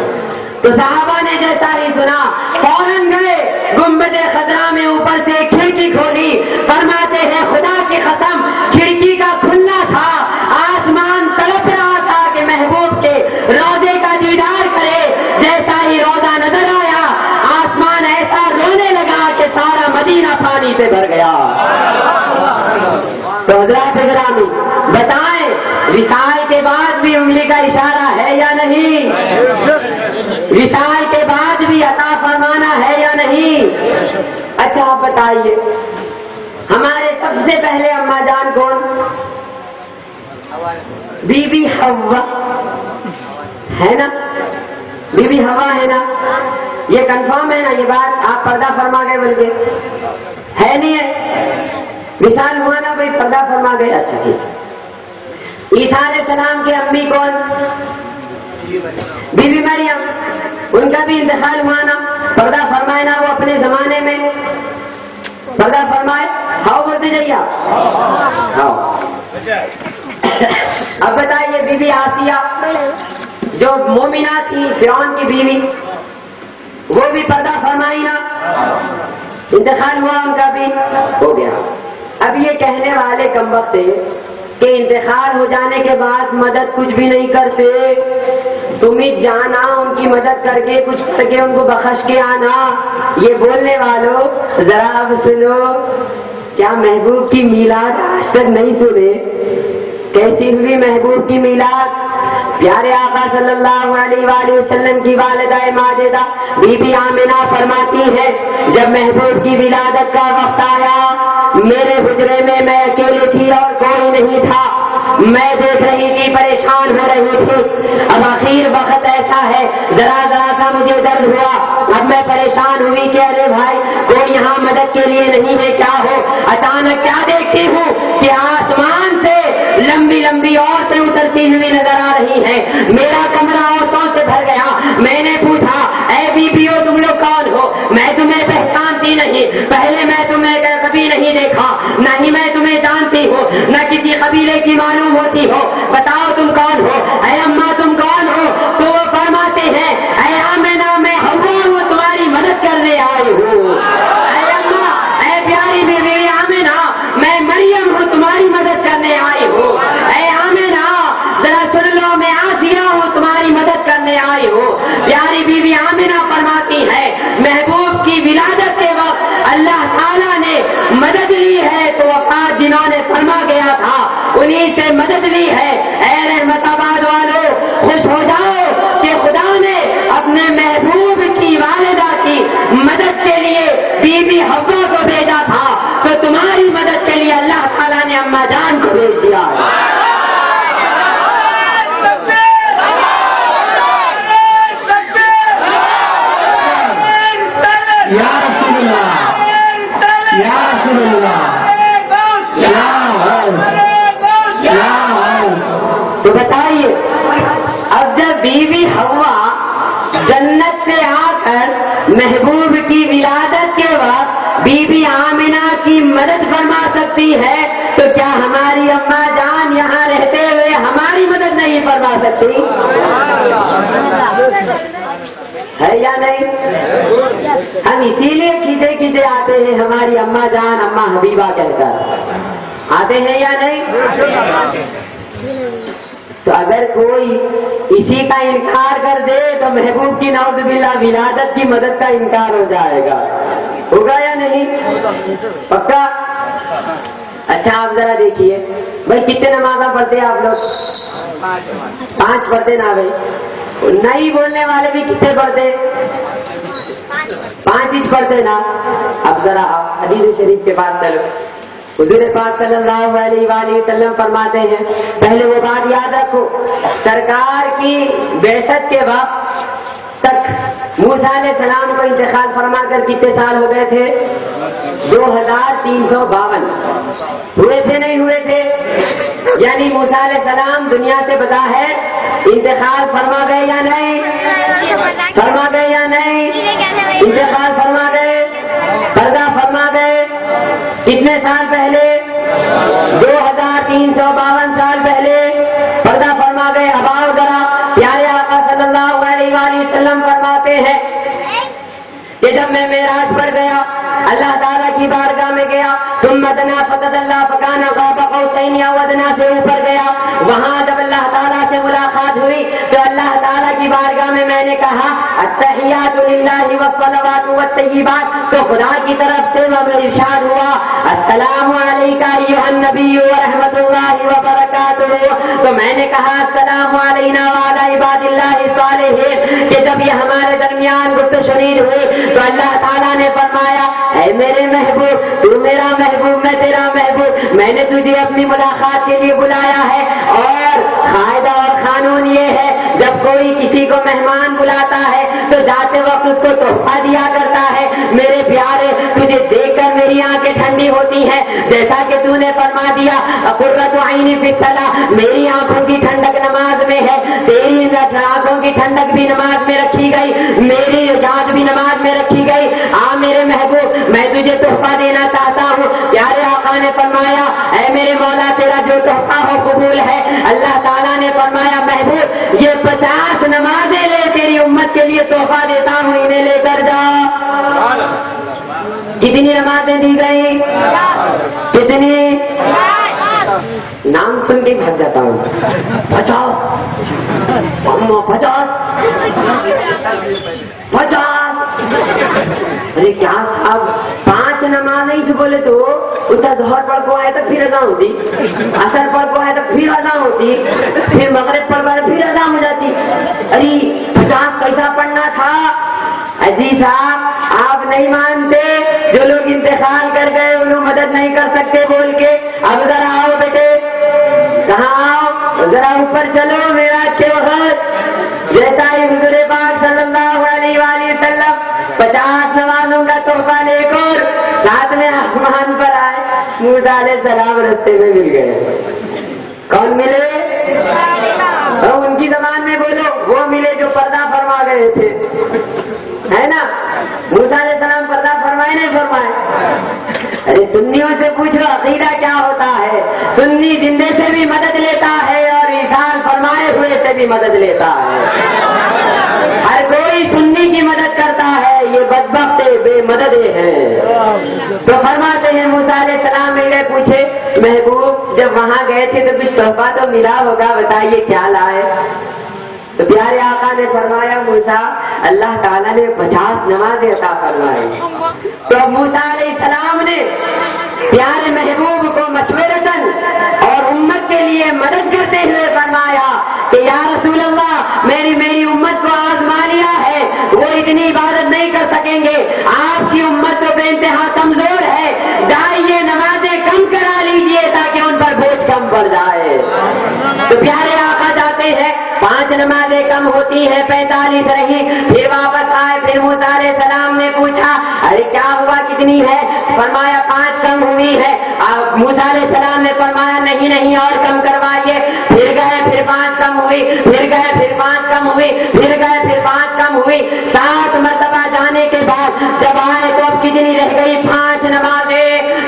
تو صحابہ نے جیسا ہی سنا فوراً گئے گنبد خضرا میں اوپر سے کھڑکی کھولی۔ فرماتے ہیں خدا کی قسم کھڑکی کا کھلنا تھا، آسمان تڑپ رہا تھا کہ محبوب کے روضے کا دیدار کرے۔ جیسا ہی روضہ نظر آیا آسمان ایسا رونے لگا کہ سارا مدینہ پانی سے بھر گیا۔ تو حضرات گرامی بتائیں وصال کے بعد بھی انگلی کا اشارہ ہے یا نہیں؟ وصال کے بعد بھی عطا فرمانا ہے یا نہیں؟ اچھا آپ بتائیے ہمارے سب سے پہلے اماں جان کون؟ بی بی حوا ہے نا؟ بی بی حوا ہے نا؟ یہ کنفرم ہے نا یہ بات؟ آپ پردہ فرما گئے بول کے ہے نہیں ہے؟ مثال ہوا نا بھائی پردہ فرما گئے؟ اچھا ٹھیک۔ عیسیٰ علیہ السلام کے امی کون؟ بی بی مریم، ان کا بھی انتقال ہوا نا، پردہ فرمائے نا وہ اپنے زمانے میں؟ پردہ فرمائے؟ ہاؤ بولتے جائیے آپ، ہاؤ۔ اب بتائیے بی بی آسیہ جو مومنہ تھی فرعون کی بیوی، وہ بھی پردہ فرمائی نا؟ انتقال ہوا ان کا بھی؟ ہو گیا۔ اب یہ کہنے والے کمبخت ہیں کہ انتقال ہو جانے کے بعد مدد کچھ بھی نہیں کرتے، تم ہی جانا ان کی مدد کر کے کچھ کر کے ان کو بخش کے آنا۔ یہ بولنے والوں ذرا اب سنو، کیا محبوب کی میلاد آج تک نہیں سنے؟ کیسی ہوئی محبوب کی میلاد؟ پیارے آقا صلی اللہ علیہ وآلہ وسلم کی والدہ ماجدہ بی بی آمنہ فرماتی ہے جب محبوب کی ولادت کا وقت آیا میرے حجرے میں اکیلی تھی اور کوئی نہیں تھا، میں دیکھ رہی تھی پریشان ہو رہی تھی۔ اب آخر وقت ایسا ہے ذرا ذرا سا مجھے درد ہوا، اب میں پریشان ہوئی کہ ارے بھائی کوئی یہاں مدد کے لیے نہیں ہے کیا ہو؟ اچانک کیا دیکھتی ہوں کہ آسمان سے لمبی لمبی عورتیں اترتی ہوئی نظر آ رہی ہیں، میرا کمرہ عورتوں سے بھر گیا۔ میں نے پوچھا اے بی نہیں، پہلے میں تمہیں کبھی نہیں دیکھا، نہ ہی میں تمہیں جانتی ہوں، نہ کسی قبیلے کی معلوم ہوتی ہو، بتاؤ تم کون ہو؟ اے اماں تم کون ہو؟ تو وہ فرماتے ہیں اے آمنہ میں ہوا ہوں، تمہاری مدد کرنے آئی ہوں۔ اے اماں، اے پیاری بیوی آمنہ، میں مریم ہوں، تمہاری مدد کرنے آئی ہوں۔ اے آمنہ ذرا سن لو، میں آسیہ ہوں، تمہاری مدد کرنے آئی ہوں۔ پیاری بیوی آمنہ فرماتی ہے محبوب کی ولادت کے وقت اللہ تعالیٰ نے مدد لی ہے، تو وفات جنہوں نے فرما گیا تھا انہی سے مدد لی ہے۔ اے رحمت آباد والو، خوش ہو جاؤ کہ خدا نے اپنے محبوب کی والدہ کی مدد کے لیے بی بی حوا کو بھیجا تھا، تو تمہاری مدد کے لیے اللہ تعالیٰ نے اماں جان کو بھیج دیا۔ یا رسول اللہ، یا رسول اللہ، تو بتائیے، اب جب بیوی حوا جنت سے آ کر محبوب کی ولادت کے وقت بی بی آمنہ کی مدد فرما سکتی ہے، تو کیا ہماری اماں جان یہاں رہتے ہوئے ہماری مدد نہیں فرما سکتی ہے یا نہیں؟ ہم اسی لیے کھینچے کھینچے آتے ہیں ہماری اماں جان اماں حبیبہ کہہ کر آتے ہیں یا نہیں؟ تو اگر کوئی اسی کا انکار کر دے تو محبوب کی نعوذ باللہ ولادت کی مدد کا انکار ہو جائے گا، ہوگا یا نہیں؟ پکا؟ اچھا آپ ذرا دیکھیے بھائی، کتنے نمازاں پڑھتے ہیں آپ لوگ؟ 5 پڑھتے نا بھائی؟ نہیں بولنے والے بھی کتنے پڑھتے؟ 5 ہی پڑھتے نا؟ اب ذرا حدیث شریف کے پاس چلو۔ حضور پاک صلی اللہ علیہ وآلہ وسلم فرماتے ہیں، پہلے وہ بات یاد رکھو، سرکار کی بعثت کے وقت تک موسیٰ علیہ السلام کو انتقال فرما کر کتنے سال ہو گئے تھے؟ 2352 ہوئے تھے نہیں ہوئے تھے؟ یعنی موسیٰ علیہ السلام دنیا سے بظاہر انتقال فرما گئے یا نہیں؟ فرما گئے یا نہیں؟ انتقال فرما گئے، پردہ فرما گئے، کتنے سال پہلے؟ 2352 سال پہلے پردہ فرما گئے۔ اب آؤ ذرا، پیارے آقا صلی اللہ علیہ وآلہ وسلم فرماتے ہیں کہ جب میں معراج پر گیا، اللہ تعالیٰ کی بارگاہ میں گیا، ثم دنا فتدلی فکان قاب قوسین او ادنی سے اوپر گیا، وہاں جب اللہ تعالیٰ سے ملاقات ہوئی تو اللہ تعالیٰ کی بارگاہ میں نے کہا التحیات للہ والصلوات والطیبات، تو خدا کی طرف سے ارشاد ہوا السلام علیکہ ایھا النبی ورحمۃ اللہ وبرکاتہ، تو میں نے کہا السلام علینا وعلی عباد اللہ الصالحین، کہ جب یہ ہمارے درمیان گفت و شنید ہوئی تو اللہ تعالیٰ نے فرمایا اے میرے محبوب، تو میرا محبوب، میں تیرا محبوب، میں نے تجھے اپنی ملاقات کے لیے بلایا ہے، اور قاعدہ اور قانون یہ ہے جب کوئی کسی کو مہمان بلاتا ہے تو جاتے وقت اس کو تحفہ دیا کرتا ہے۔ میرے پیارے، تجھے دیکھ کر میری آنکھیں ٹھنڈی ہوتی ہیں، جیسا کہ تو نے فرما دیا قرۃ عینی فی الصلاۃ، میری آنکھوں کی ٹھنڈک نماز میں ہے، تیری آنکھوں کی ٹھنڈک بھی نماز میں رکھی گئی، میری یاد بھی نماز میں رکھی گئی۔ آ میرے محبوب، میں تجھے تحفہ دینا چاہتا ہوں۔ پیارے آقا نے فرمایا اے میرے مولا، تیرا جو تحفہ ہو قبول ہے۔ اللہ تعالیٰ نے فرمایا محبوب، یہ 50 نمازیں لے، تیری امت کے لیے تحفہ دیتا ہوں، انہیں لے کر جا۔ کتنی نمازیں دی گئی؟ کتنی؟ نام سن کے بھگ جاتا ہوں۔ 50 ارے کیا صاحب، 5 نمازیں ہی بولے تو اتنا ظہر پڑھ کو آئے تو پھر اذان ہوتی، عصر پڑھ کو آئے تو پھر اذان ہوتی، پھر مغرب پڑھ کو آئے پھر اذان ہو جاتی۔ ارے 50 کیسا پڑھنا تھا؟ اجی صاحب آپ نہیں مانتے، جو لوگ انتقال کر گئے انہوں مدد نہیں کر سکتے بول کے، اب ذرا آؤ بیٹے، کہاں آؤ، ذرا اوپر چلو معراج کے وقت۔ جیسا ہی حضور پاک صلی اللہ علیہ وآلہ وسلم 50 نمازوں کا تحفہ لے کر ساتھ میں آسمان پر آئے، موسیٰ علیہ السلام رستے میں مل گئے۔ کون ملے؟ ان کی زبان میں بولو، وہ ملے جو پردہ فرما گئے تھے، ہے نا؟ موسیٰ علیہ السلام پردہ فرمائے نے فرمایا ارے سنیوں سے پوچھو عقیدہ کیا ہوتا ہے. سنی زندے سے بھی مدد لیتا ہے اور ایثار فرمائے ہوئے سے بھی مدد لیتا ہے. ہر کوئی سنی کی مدد کرتا ہے, یہ بدبخت بے مددے ہیں. تو فرماتے ہیں موسیٰ علیہ السلام نے پوچھے محبوب جب وہاں گئے تھے تو کچھ تحفہ تو ملا ہوگا, بتائیے کیا لائے. تو پیارے آقا نے فرمایا موسیٰ اللہ تعالیٰ نے 50 نمازیں عطا فرمائی. تو اب موسیٰ علیہ السلام نے پیارے محبوب کو مشورتاً اور امت کے لیے مدد کرتے ہوئے فرمایا کہ یا رسول اللہ میری امت کو آزما لیا ہے, وہ اتنی عبادت نہیں کر سکیں گے, آپ کی امت تو بے انتہا کمزور ہے, جائیے نمازیں کم کرا لیجئے تاکہ ان پر بوجھ کم پڑ جائے. تو پیارے آقا جاتے ہیں, 5 نمازیں کم ہوتی ہیں, 45 رہی, پھر واپس آئے. پھر موسیٰ علیہ السلام نے پوچھا ارے کیا ہوا کتنی ہے؟ فرمایا 5 کم ہوئی ہے. موسیٰ علیہ السلام نے فرمایا نہیں اور کم کروائیے. پھر گئے پھر 5 کم ہوئی, پھر گئے پھر 5 کم ہوئی, پھر گئے پھر 5 کم ہوئی. 7 مرتبہ جانے کے بعد جب آئے تو اب کتنی رہ گئی؟ 5 نمازیں.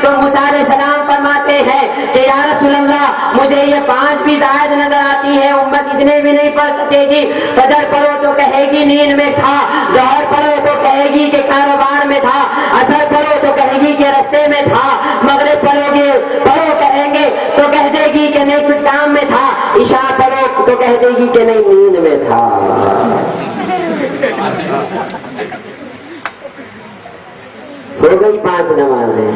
تو موسیٰ علیہ السلام فرماتے ہیں کہ یا رسول اللہ مجھے یہ 5 بھی زائد نظر آتی ہے, امت اتنے بھی نہیں پڑھ سکے گی. فجر پڑھو تو کہے گی نیند میں تھا, ظہر پڑھو تو کہے گی کہ کاروبار میں تھا, عصر پڑھو تو کہے گی کہ رستے میں تھا, مغرب پڑھو کہیں گے تو کہہ دے گی کہ نہیں کچھ کام میں تھا, عشاء پڑھو تو کہہ دے گی کہ نہیں نیند میں تھا. ہو گئی 5 نمازیں.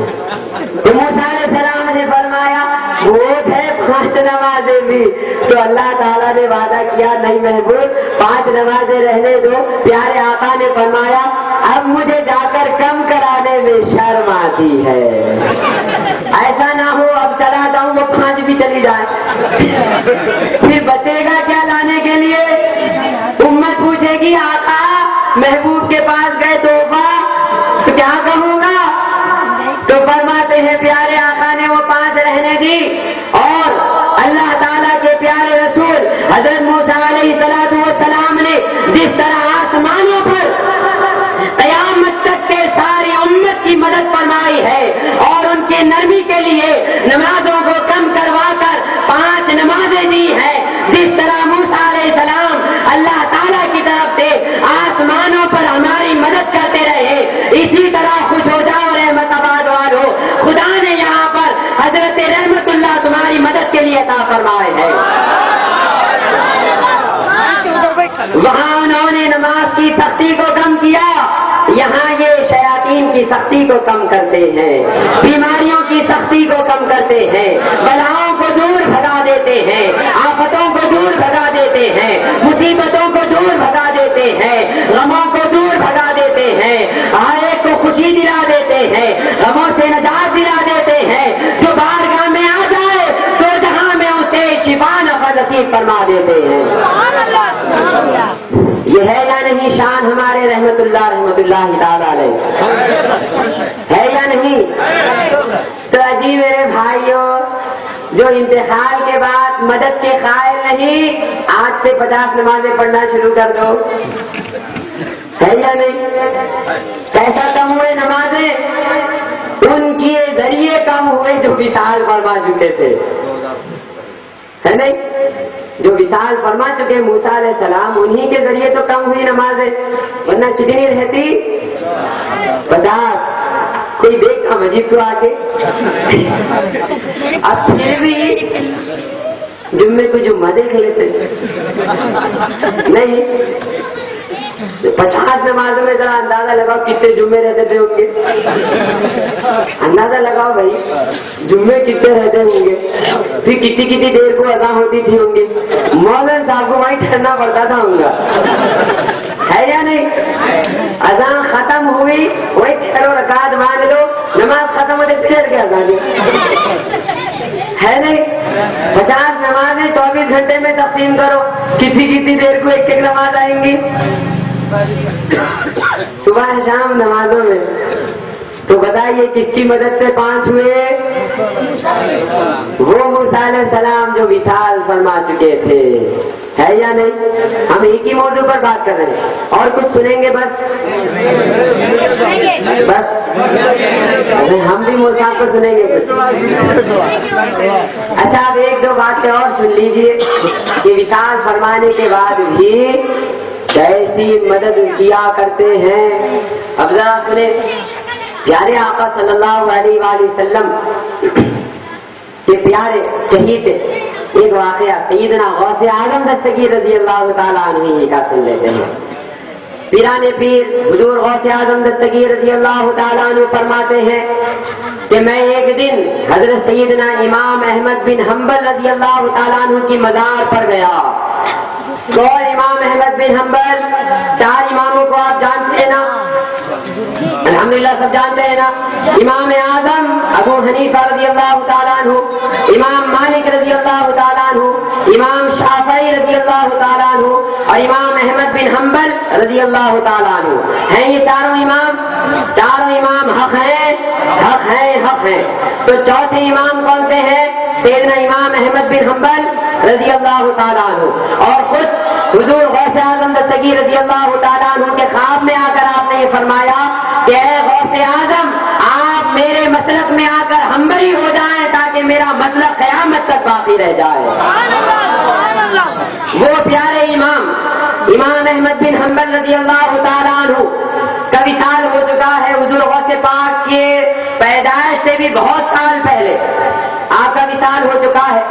تو موسیٰ علیہ السلام نے فرمایا بہت ہے 5 نمازیں بھی. تو اللہ تعالیٰ نے وعدہ کیا نہیں محبوب 5 نمازیں رہنے دو. پیارے آقا نے فرمایا اب مجھے جا کر کم کرانے میں شرم آتی ہے, ایسا نہ ہو اب چلا جاؤں وہ 5 بھی چلی جائے, پھر بچے گا کیا لانے کے لیے؟ امت پوچھے گی آقا محبوب کے پاس گئے توبہ تو کیا کہوں گا؟ تو فرماتے ہیں پیارے آقا نے وہ 5 رہنے دی, اور اللہ تعالیٰ کے پیارے رسول حضرت موسیٰ علیہ السلام نے جس طرح آسمانوں پر قیامت تک کے ساری امت کی مدد فرمائی ہے اور ان کی نرمی کے لیے نمازوں کو کم کروا کر 5 نمازیں دی ہے, جس طرح موسیٰ علیہ السلام اللہ تعالیٰ کی طرف سے آسمانوں پر ہماری مدد کرتے رہے, اسی طرح خوش ہو جاؤ رحمت آباد والو, خدا نے یہاں پر حضرت رحمت اللہ تمہاری مدد کے لیے عطا فرمائے ہے. وہاں انہوں نے نماز کی سختی کو کم کیا, یہاں یہ شیاطین کی سختی کو کم کرتے ہیں, بیماریوں کی سختی کو کم کرتے ہیں, بلاؤں کو دور بھگا دیتے ہیں, آفتوں کو دور بھگا دیتے ہیں, مصیبتوں کو دور بھگا دیتے ہیں, غموں کو دور بھگا دیتے ہیں, ہر ایک کو خوشی دلا دیتے ہیں, غموں سے نجات دلا دیتے ہیں. جو بارگاہ میں آ جائے تو جہاں میں اسے شفا نفع نصیب فرما دیتے ہیں. یہ ہے یا نہیں شان ہمارے رحمت اللہ تعالی علیہ, ہے یا نہیں؟ تو جی میرے بھائیوں, جو انتقال کے بعد مدد کے قائل نہیں, آج سے 50 نمازیں پڑھنا شروع کر دو, ہے یا نہیں؟ کیسا کم ہوئے نمازیں؟ ان کے ذریعے کم ہوئے جو وصال فرما چکے تھے, ہے نہیں؟ جو وصال فرما چکے موسیٰ علیہ السلام, انہی کے ذریعے تو کم ہوئی نمازیں, ورنہ کتنی رہتی؟ 50. کوئی دیکھتا مجید کو آگے. اب پھر بھی جمعے کو جمعہ دیکھ لیتے نہیں. 50 نمازوں میں ذرا اندازہ لگاؤ کتنے جمعے رہتے تھے ان کے, اندازہ لگاؤ بھائی جمعے کتنے رہتے ہوں گے, پھر کتنی دیر کو اذان ہوتی تھی ہوں گی, مولانا صاحب کو وہیں ٹھہرنا پڑتا تھا ہوں گا, ہے یا نہیں؟ اذان ختم ہوئی وہی ٹھہرو رکعت باندھ لو, نماز ختم ہوتے پھر کے اذان ہے نہیں. 50 نمازیں 24 گھنٹے میں تقسیم کرو, کتنی دیر کو ایک نماز آئیں گی صبح شام نمازوں میں. تو بتائیے کس کی مدد سے 5 ہوئے؟ وہ موسیٰ علیہ السلام جو وصال فرما چکے تھے، ہے یا نہیں؟ ہم ایک ہی موضوع پر بات کر رہے ہیں، اور کچھ سنیں گے بس ہم بھی مول صاحب کو سنیں گے کچھ۔ اچھا اب ایک دو باتیں اور سن لیجئے کہ وصال فرمانے کے بعد بھی کیسی مدد کیا کرتے ہیں۔ اب ذرا سنیں، پیارے آقا صلی اللہ علیہ وآلہ وسلم کے پیارے چہیتے ایک واقعہ سیدنا غوث اعظم دستگیر رضی اللہ تعالیٰ عنہ کا سن لیتے ہیں۔ پیران پیر حضور غوث اعظم دستگیر رضی اللہ تعالیٰ عنہ فرماتے ہیں کہ میں ایک دن حضرت سیدنا امام احمد بن حنبل رضی اللہ تعالیٰ عنہ کی مزار پر گیا۔ کون امام احمد بن حنبل؟ 4 اماموں کو آپ جانتے ہیں نا، الحمدللہ سب جانتے ہیں نا، امام اعظم ابو حنیفہ رضی اللہ تعالیٰ عنہ، امام مالک رضی اللہ تعالیٰ عنہ، امام شافعی رضی اللہ تعالیٰ عنہ اور امام احمد بن حنبل رضی اللہ تعالیٰ عنہ ہیں۔ یہ چاروں امام حق ہیں، حق ہیں، حق ہیں۔ تو چوتھے امام کون سے ہیں؟ سیدنا امام احمد بن حنبل رضی اللہ تعالیٰ عنہ، اور خود حضور غوث اعظم دستگیر رضی اللہ تعالیٰ عنہ کے خواب میں آ کر آپ نے یہ فرمایا کہ اے غوث اعظم، آپ میرے مسلک میں آ کر حنبلی ہو جائیں تاکہ میرا مسلک قیامت تک باقی رہ جائے۔ وہ پیارے امام احمد بن حنبل رضی اللہ تعالیٰ عنہ کا وصال ہو چکا ہے۔ حضور غوث پاک کے پیدائش سے بھی بہت سال پہلے آپ کا وصال ہو چکا ہے۔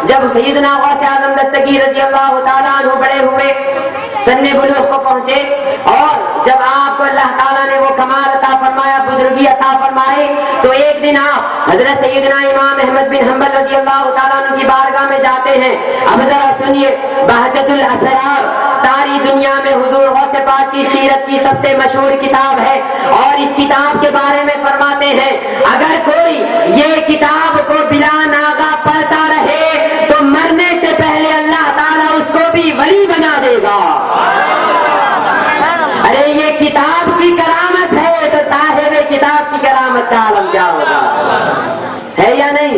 جب سیدنا غوث اعظم دستگیر رضی اللہ تعالیٰ عنہ بڑے ہوئے، سن بلوغ کو پہنچے، اور جب آپ کو اللہ تعالیٰ نے وہ کمال عطا فرمایا، بزرگی عطا فرمائے، تو ایک دن آپ حضرت سیدنا امام احمد بن حنبل رضی اللہ تعالیٰ عنہ کی بارگاہ میں جاتے ہیں۔ اب ذرا سنیے، بہجت الاسرار ساری دنیا میں حضور غوث پاک کی سیرت کی سب سے مشہور کتاب ہے، اور اس کتاب کے بارے میں فرماتے ہیں اگر کوئی یہ کتاب کو بلا ناغہ پڑھتا رہے تو مرنے سے پہلے اللہ تعالیٰ اس کو بھی ولی بنا دے گا۔ ارے یہ کتاب کی کرامت ہے تو صاحب کتاب کی کرامت کا عالم کیا ہوگا، ہے یا نہیں؟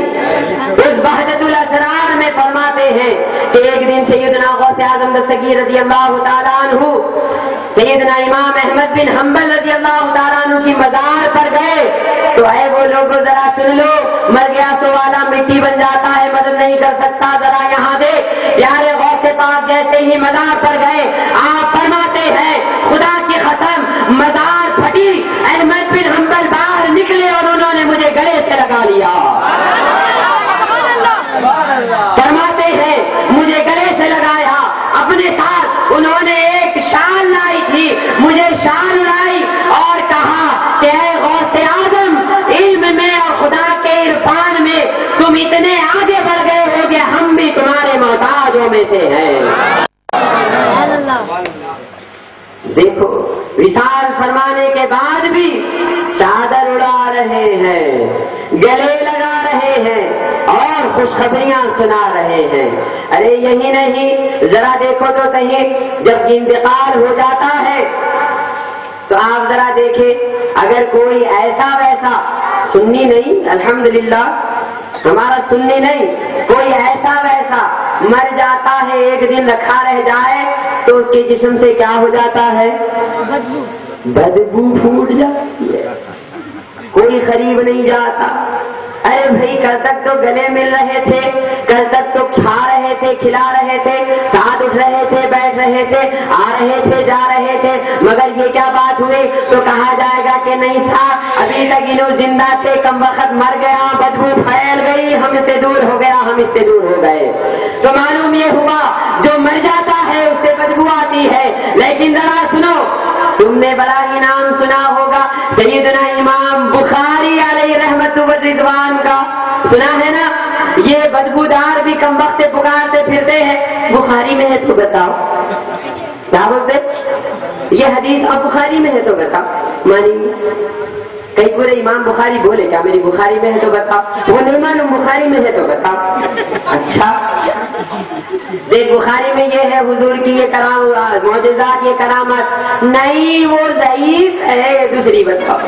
اس بہجت الاسرار میں فرماتے ہیں کہ ایک دن سیدنا غوث اعظم دستگیر رضی اللہ تعالیٰ عنہ سیدنا امام احمد بن حنبل رضی اللہ تعالیٰ عنہ کی مزار پر گئے تو اے وہ لوگوں ذرا سن لو، مر گیا سو والا مٹی بن جاتا ہے، مدد نہیں کر سکتا، ذرا یہاں دے۔ پیارے غوث پاک جیسے ہی مزار پر گئے، آپ فرماتے ہیں خدا کی قسم مزار پھٹی، احمد بن حنبل باہر نکلے اور انہوں نے مجھے گلے سے لگا لیا۔ فرماتے ہیں مجھے گلے سے لگایا، اپنے ساتھ انہوں نے ایک شال لائی تھی، مجھے شال لائی اور کہا کہ اے غوث اعظم، علم میں اور خدا کے عرفان میں تم اتنے آگے بڑھ گئے ہو کہ ہم بھی تمہارے محتاجوں میں سے ہیں۔ دیکھو وصال فرمانے کے بعد بھی چادر اڑا رہے ہیں، گلے لگا رہے ہیں اور خوشخبریاں سنا رہے ہیں۔ ارے یہی نہیں، ذرا دیکھو تو صحیح، جب انتقال ہو جاتا ہے تو آپ ذرا دیکھیں، اگر کوئی ایسا ویسا سنی نہیں، الحمدللہ ہمارا سنی نہیں، کوئی ایسا ویسا مر جاتا ہے، ایک دن رکھا رہ جائے تو اس کے جسم سے کیا ہو جاتا ہے؟ بدبو پھوٹ جاتی ہے، کوئی قریب نہیں جاتا۔ ارے بھائی کل تک تو گلے مل رہے تھے، کل تک تو کھا رہے تھے، کھلا رہے تھے، ساتھ اٹھ رہے تھے، بیٹھ رہے تھے، آ رہے تھے، جا رہے تھے، مگر یہ کیا بات ہوئی؟ تو کہا جائے گا کہ نہیں صاحب ابھی تک انہوں زندہ تھے، کم وقت مر گیا، بدبو پھیل گئی، ہم اس سے دور ہو گیا، ہم اس سے دور ہو گئے۔ تو معلوم یہ ہوا جو مر جاتا ہے اس سے بدبو آتی ہے۔ لیکن ذرا سنو، تم نے بڑا ہی نام سنا ہوگا سیدنا امام بخاری علیہ رحمت و رضوان کا، سنا ہے نا؟ یہ بدبودار بھی کم وقت پکارتے پھرتے ہیں، بخاری میں ہے تو بتاؤ، کیا بولتے؟ یہ حدیث اب بخاری میں ہے تو بتاؤ، مانیں گے؟ کئی پورے امام بخاری بولے کیا میری بخاری میں ہے تو بتاؤ، وہ نہیں معلوم بخاری میں ہے تو بتاؤ۔ اچھا دیکھ بخاری میں یہ ہے حضور کی یہ کرامات، معجزات، یہ کرامت نہیں، وہ ضعیف ہے، دوسری بتاؤ۔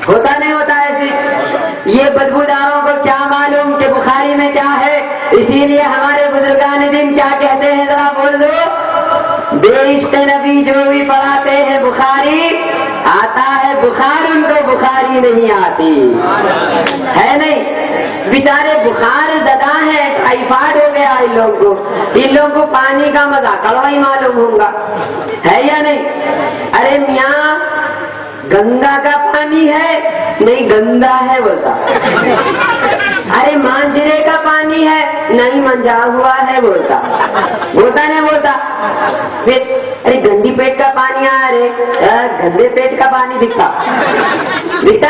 ہوتا نہیں ہوتا ایسے؟ یہ بدبوداروں کو کیا معلوم کہ بخاری میں کیا اسی لیے ہمارے بزرگان دین کیا کہتے ہیں ذرا بول دو، بے عشق نبی جو بھی پڑھاتے ہیں بخاری آتا ہے بخار، ان کو بخاری نہیں آتی ہے نہیں، بیچارے بخار زدہ ہیں، ٹائیفائڈ ہو گیا ان لوگوں کو پانی کا مزہ کڑوا ہی معلوم ہوگا، ہے یا نہیں؟ ارے میاں گنگا کا پانی ہے نہیں گندا ہے بولتا، ارے مانجرے کا پانی ہے نہیں منجا ہوا ہے بولتا نہیں بولتا، پھر ارے گندی پیٹ کا پانی آ رہے گندے پیٹ کا پانی دکھتا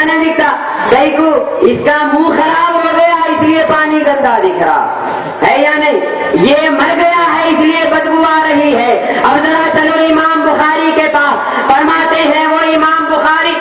نہیں دکھتا، کئی کو اس کا منہ خراب ہو گیا اس لیے پانی گندا دکھ رہا ہے یا نہیں، یہ مر گیا ہے اس لیے بدبو آ رہی ہے۔ اب ذرا چلو امام بخاری کے پاس، فرماتے ہیں وہ امام بخاری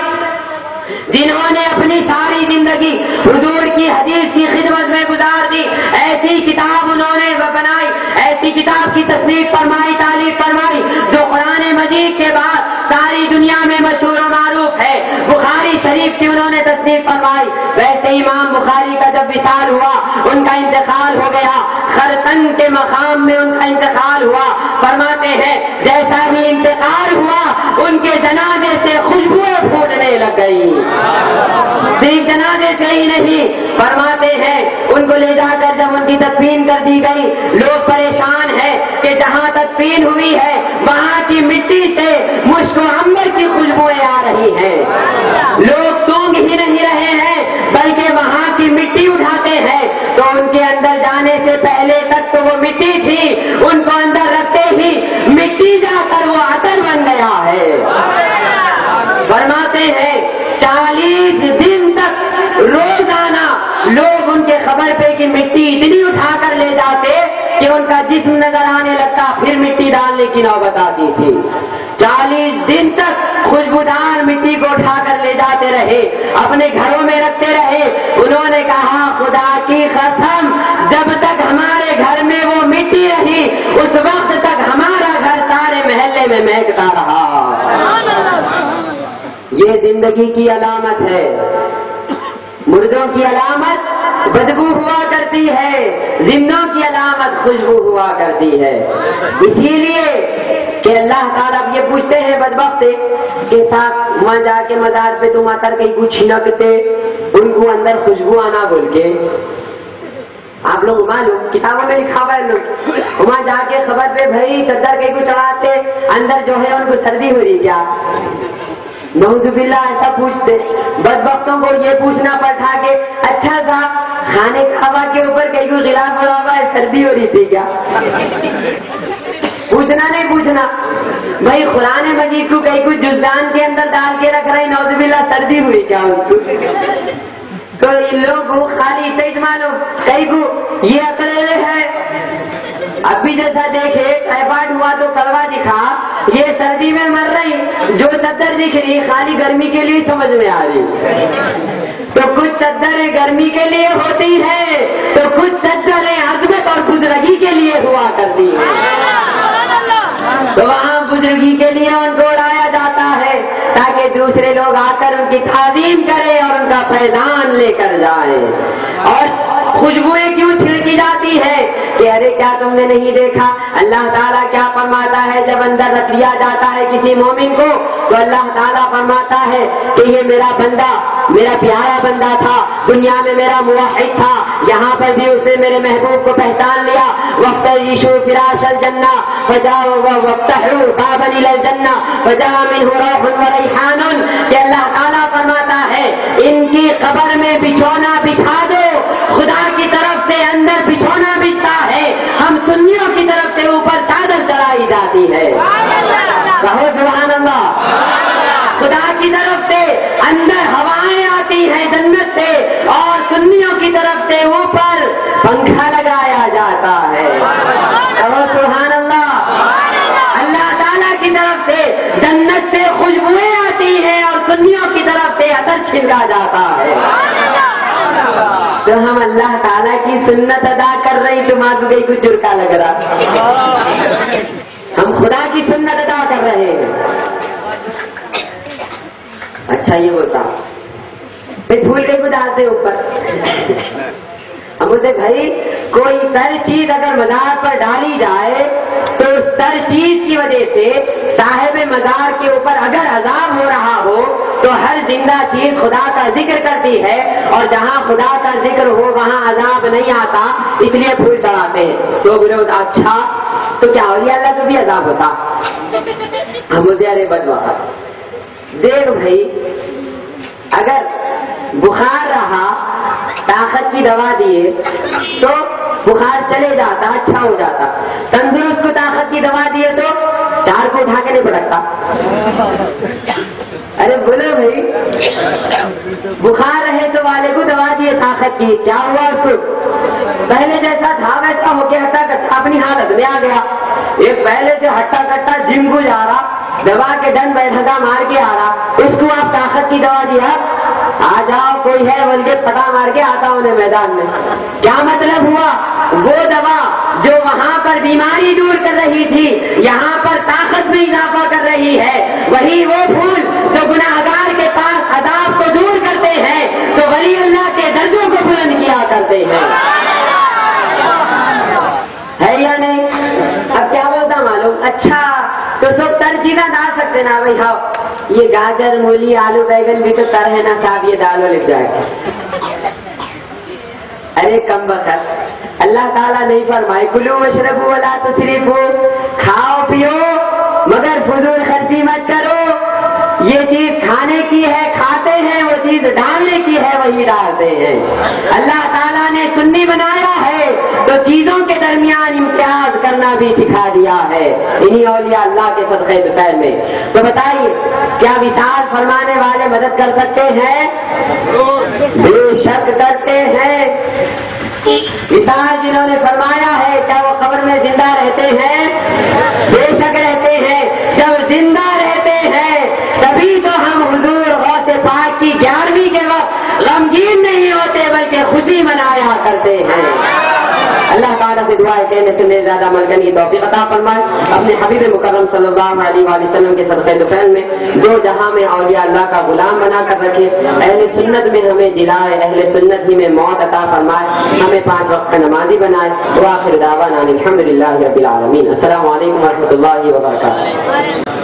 جنہوں نے اپنی ساری زندگی حضور کی حدیث کی خدمت میں گزار دی، ایسی کتاب انہوں نے بنائی، ایسی کتاب کی تصنیف فرمائی، تالیف فرمائی جو قرآن مجید کے بعد ساری دنیا میں مشہور و معروف ہے، بخاری شریف کی انہوں نے تصنیف فرمائی۔ ویسے امام بخاری کا جب وصال ہوا، ان کا انتقال ہو گیا، خرطن کے مقام میں ان کا انتقال ہوا، فرماتے ہیں جیسا ہی انتقال ہوا ان کے جنازے سے خوشبوئیں پھوٹنے لگ گئی، صرف جنازے سے ہی نہیں، فرماتے ہیں ان کو لے جا کر جب ان کی تدفین کر دی گئی، لوگ پریشان ہیں کہ جہاں تدفین ہوئی ہے وہاں کی مٹی سے مشک و عنبر کی خوشبوئیں آ رہی ہیں، لوگ سونگ ہی نہیں رہے ہیں بلکہ وہاں کی مٹی اٹھاتے ہیں، تو ان کے اندر جانے سے پہلے تک تو وہ مٹی تھی، ان کو اندر رکھتے ہی مٹی جا کر وہ عطر بن گیا ہے۔ فرماتے ہیں 40 دن تک روزانہ لوگ ان کے خبر پہ کہ مٹی اتنی اٹھا کر لے جاتے کہ ان کا جسم نظر آنے لگتا، پھر مٹی ڈالنے کی نوبت آتی تھی۔ 40 دن تک خوشبودار مٹی کو اٹھا کر لے جاتے رہے، اپنے گھروں میں رکھتے رہے۔ انہوں نے کہا خدا کی قسم جب تک ہمارے گھر میں وہ مٹی رہی اس وقت تک ہمارا گھر سارے محلے میں مہکتا رہا۔ یہ زندگی کی علامت ہے، مردوں کی علامت بدبو ہوا کرتی ہے، زندوں کی علامت خوشبو ہوا کرتی ہے۔ اسی لیے کہ اللہ تعالیٰ یہ پوچھتے ہیں بدبخت کے ساتھ وہاں جا کے مزار پہ تم اتر کہیں کچھ چھنکتے، ان کو اندر خوشبو آنا بول کے، آپ لوگ معلوم کتابوں میں لکھا ہوا ہے، لوگ وہاں جا کے خبر پہ بھائی چادر کہیں کو چڑھاتے، اندر جو ہے ان کو سردی ہو رہی کیا، نعوذ باللہ ایسا پوچھتے۔ بدبختوں کو یہ پوچھنا پڑتا کہ اچھا تھا کھانے کھاوا کے اوپر کہیں کوئی غلاف پڑا ہوا ہے سردی ہو رہی تھی کیا، پوچھنا نہیں پوچھنا بھائی قرآن مجید کو کہیں کچھ جزدان کے اندر ڈال کے رکھ رہے، نعوذ باللہ سردی ہوئی کیا ان کو، تو ان لوگوں کو خالی تیز معلوم، کہیں کو یہ اکڑے ہے۔ ابھی جیسا دیکھے ٹائیفائڈ ہوا تو کڑوا دکھا، یہ سردی میں مر رہی، جو چادر دکھ رہی خالی گرمی کے لیے سمجھ میں آ رہی، تو کچھ چادریں گرمی کے لیے ہوتی ہے تو کچھ چادریں عظمت اور بزرگی کے لیے ہوا کرتی ہیں، تو وہاں بزرگی کے لیے ان کو اڑایا جاتا ہے تاکہ دوسرے لوگ آ کر ان کی تعظیم کریں اور ان کا فیضان لے کر جائیں۔ اور خوشبوئیں کیوں چھڑکی جاتی ہے کہ ارے کیا تم نے نہیں دیکھا اللہ تعالیٰ کیا فرماتا ہے جب اندر رکھ لیا جاتا ہے کسی مومن کو تو اللہ تعالیٰ فرماتا ہے کہ یہ میرا بندہ میرا پیارا بندہ تھا، دنیا میں میرا موحد تھا، یہاں پر بھی اس نے میرے محبوب کو پہچان لیا۔ وَافْتَرِشُوا فِرَاشَ الْجَنَّةِ وَافْتَحُوا بَابًا إِلَى الْجَنَّةِ فَجَاءَ مِنْهُ رَوْحٌ وَرَيْحَانٌ کہ اللہ تعالیٰ فرماتا ہے ان کی قبر میں بچھونا بچھا دو، خدا کی طرف سے اندر بچھونا بچھتا ہے، ہم سنیوں کی طرف سے اوپر چادر چڑھائی جاتی ہے، کہو سبحان اللہ۔ خدا کی طرف سے اندر ہوائیں آتی ہیں جنت سے اور سنیوں کی طرف سے اوپر پنکھا لگایا جاتا ہے، کہو سبحان اللہ۔ اللہ تعالیٰ کی طرف سے جنت سے خوشبوئیں آتی ہیں اور سنیوں کی طرف سے عطر چھڑکا جاتا ہے، تو ہم اللہ تعالیٰ کی سنت ادا کر رہے ہیں، تمہارے گئی کچھ جھڑکا لگ رہا، ہم خدا کی سنت ادا کر رہے ہیں۔ اچھا یہ ہوتا پھر پھول کے کو ڈالتے اوپر، ہم بولتے بھائی کوئی تر چیز اگر مزار پر ڈالی جائے تو اس تر چیز کی وجہ سے صاحب مزار کے اوپر اگر عذاب ہو رہا ہو تو ہر زندہ چیز خدا کا ذکر کرتی ہے، اور جہاں خدا کا ذکر ہو وہاں عذاب نہیں آتا، اس لیے پھول چڑھاتے ہیں۔ تو بولے اچھا تو کیا اولیاء اللہ کو بھی عذاب ہوتا؟ ہم بولتے ارے بدبخت، دیکھ بھائی اگر بخار رہا طاقت کی دوا دیے تو بخار چلے جاتا، اچھا ہو جاتا، تندرست کو طاقت کی دوا دیے تو چار کو اٹھا کے نہیں پٹکتا۔ ارے بولو بھائی، بخار رہے تو والے کو دوا دیے طاقت کی، کیا ہوا اس کو؟ پہلے جیسا تھا ویسا ہو کے ہٹا کٹا اپنی حالت میں آ گیا۔ ایک پہلے سے ہٹا کٹا جم کو جا رہا، دوا کے ڈن بیٹھا مار کے آ رہا، اس کو آپ طاقت کی دوا دیا، آ جاؤ کوئی ہے بول کے پٹا مار کے آتا انہیں میدان میں۔ کیا مطلب ہوا؟ وہ دوا جو وہاں پر بیماری دور کر رہی تھی یہاں پر طاقت میں اضافہ کر رہی ہے، وہی وہ پھول جو گناہگار کے پاس عذاب کو دور کرتے ہیں تو ولی اللہ کے درجوں کو بلند کیا کرتے ہیں، ہے یا نہیں؟ اب کیا بولتا معلوم؟ اچھا تو سب تر چیزیں ڈال سکتے نا بھائی؟ ہاں یہ گاجر مولی آلو بیگن بھی تو تر ہے نا صاحب، یہ دالو لکھ جائے گا۔ ارے کم بخت، اللہ تعالیٰ نہیں فرمائے کلو واشربوا ولا تسرفوا، کھاؤ پیو مگر فضول خرچی مت کرو، یہ چیز کھانے کی ہے کھاتے ہیں، وہ چیز ڈالنے کی ہے وہی ڈالتے ہیں۔ اللہ تعالیٰ نے سنی بنایا ہے تو چیزوں کے درمیان امتیاز کرنا بھی سکھا دیا ہے انہی اولیاء اللہ کے صدقے دوپہر میں۔ تو بتائیے کیا وصال فرمانے والے مدد کر سکتے ہیں؟ بے شک کرتے ہیں۔ وصال جنہوں نے فرمایا ہے کیا وہ قبر میں زندہ رہتے ہیں؟ بے شک رہتے ہیں۔ جب زندہ رہتے ہیں تبھی تو ہم حضور غوث پاک کی 11ویں کے وقت غمگین نہیں ہوتے بلکہ خوشی منایا کرتے ہیں۔ اللہ تعالیٰ سے دعا ہے کہنے سننے زیادہ عمل کرنے کی توفیق عطا فرمائے، اپنے حبیب مکرم صلی اللہ علیہ وآلہ وسلم کے صدقے دوفیل میں دو جہاں میں اولیاء اللہ کا غلام بنا کر رکھے، اہل سنت میں ہمیں جلائے، اہل سنت ہی میں موت عطا فرمائے، ہمیں 5 وقت کا نمازی بنائے۔ وآخر دعوانا الحمدللہ رب العالمین۔ السلام علیکم ورحمۃ اللہ وبرکاتہ۔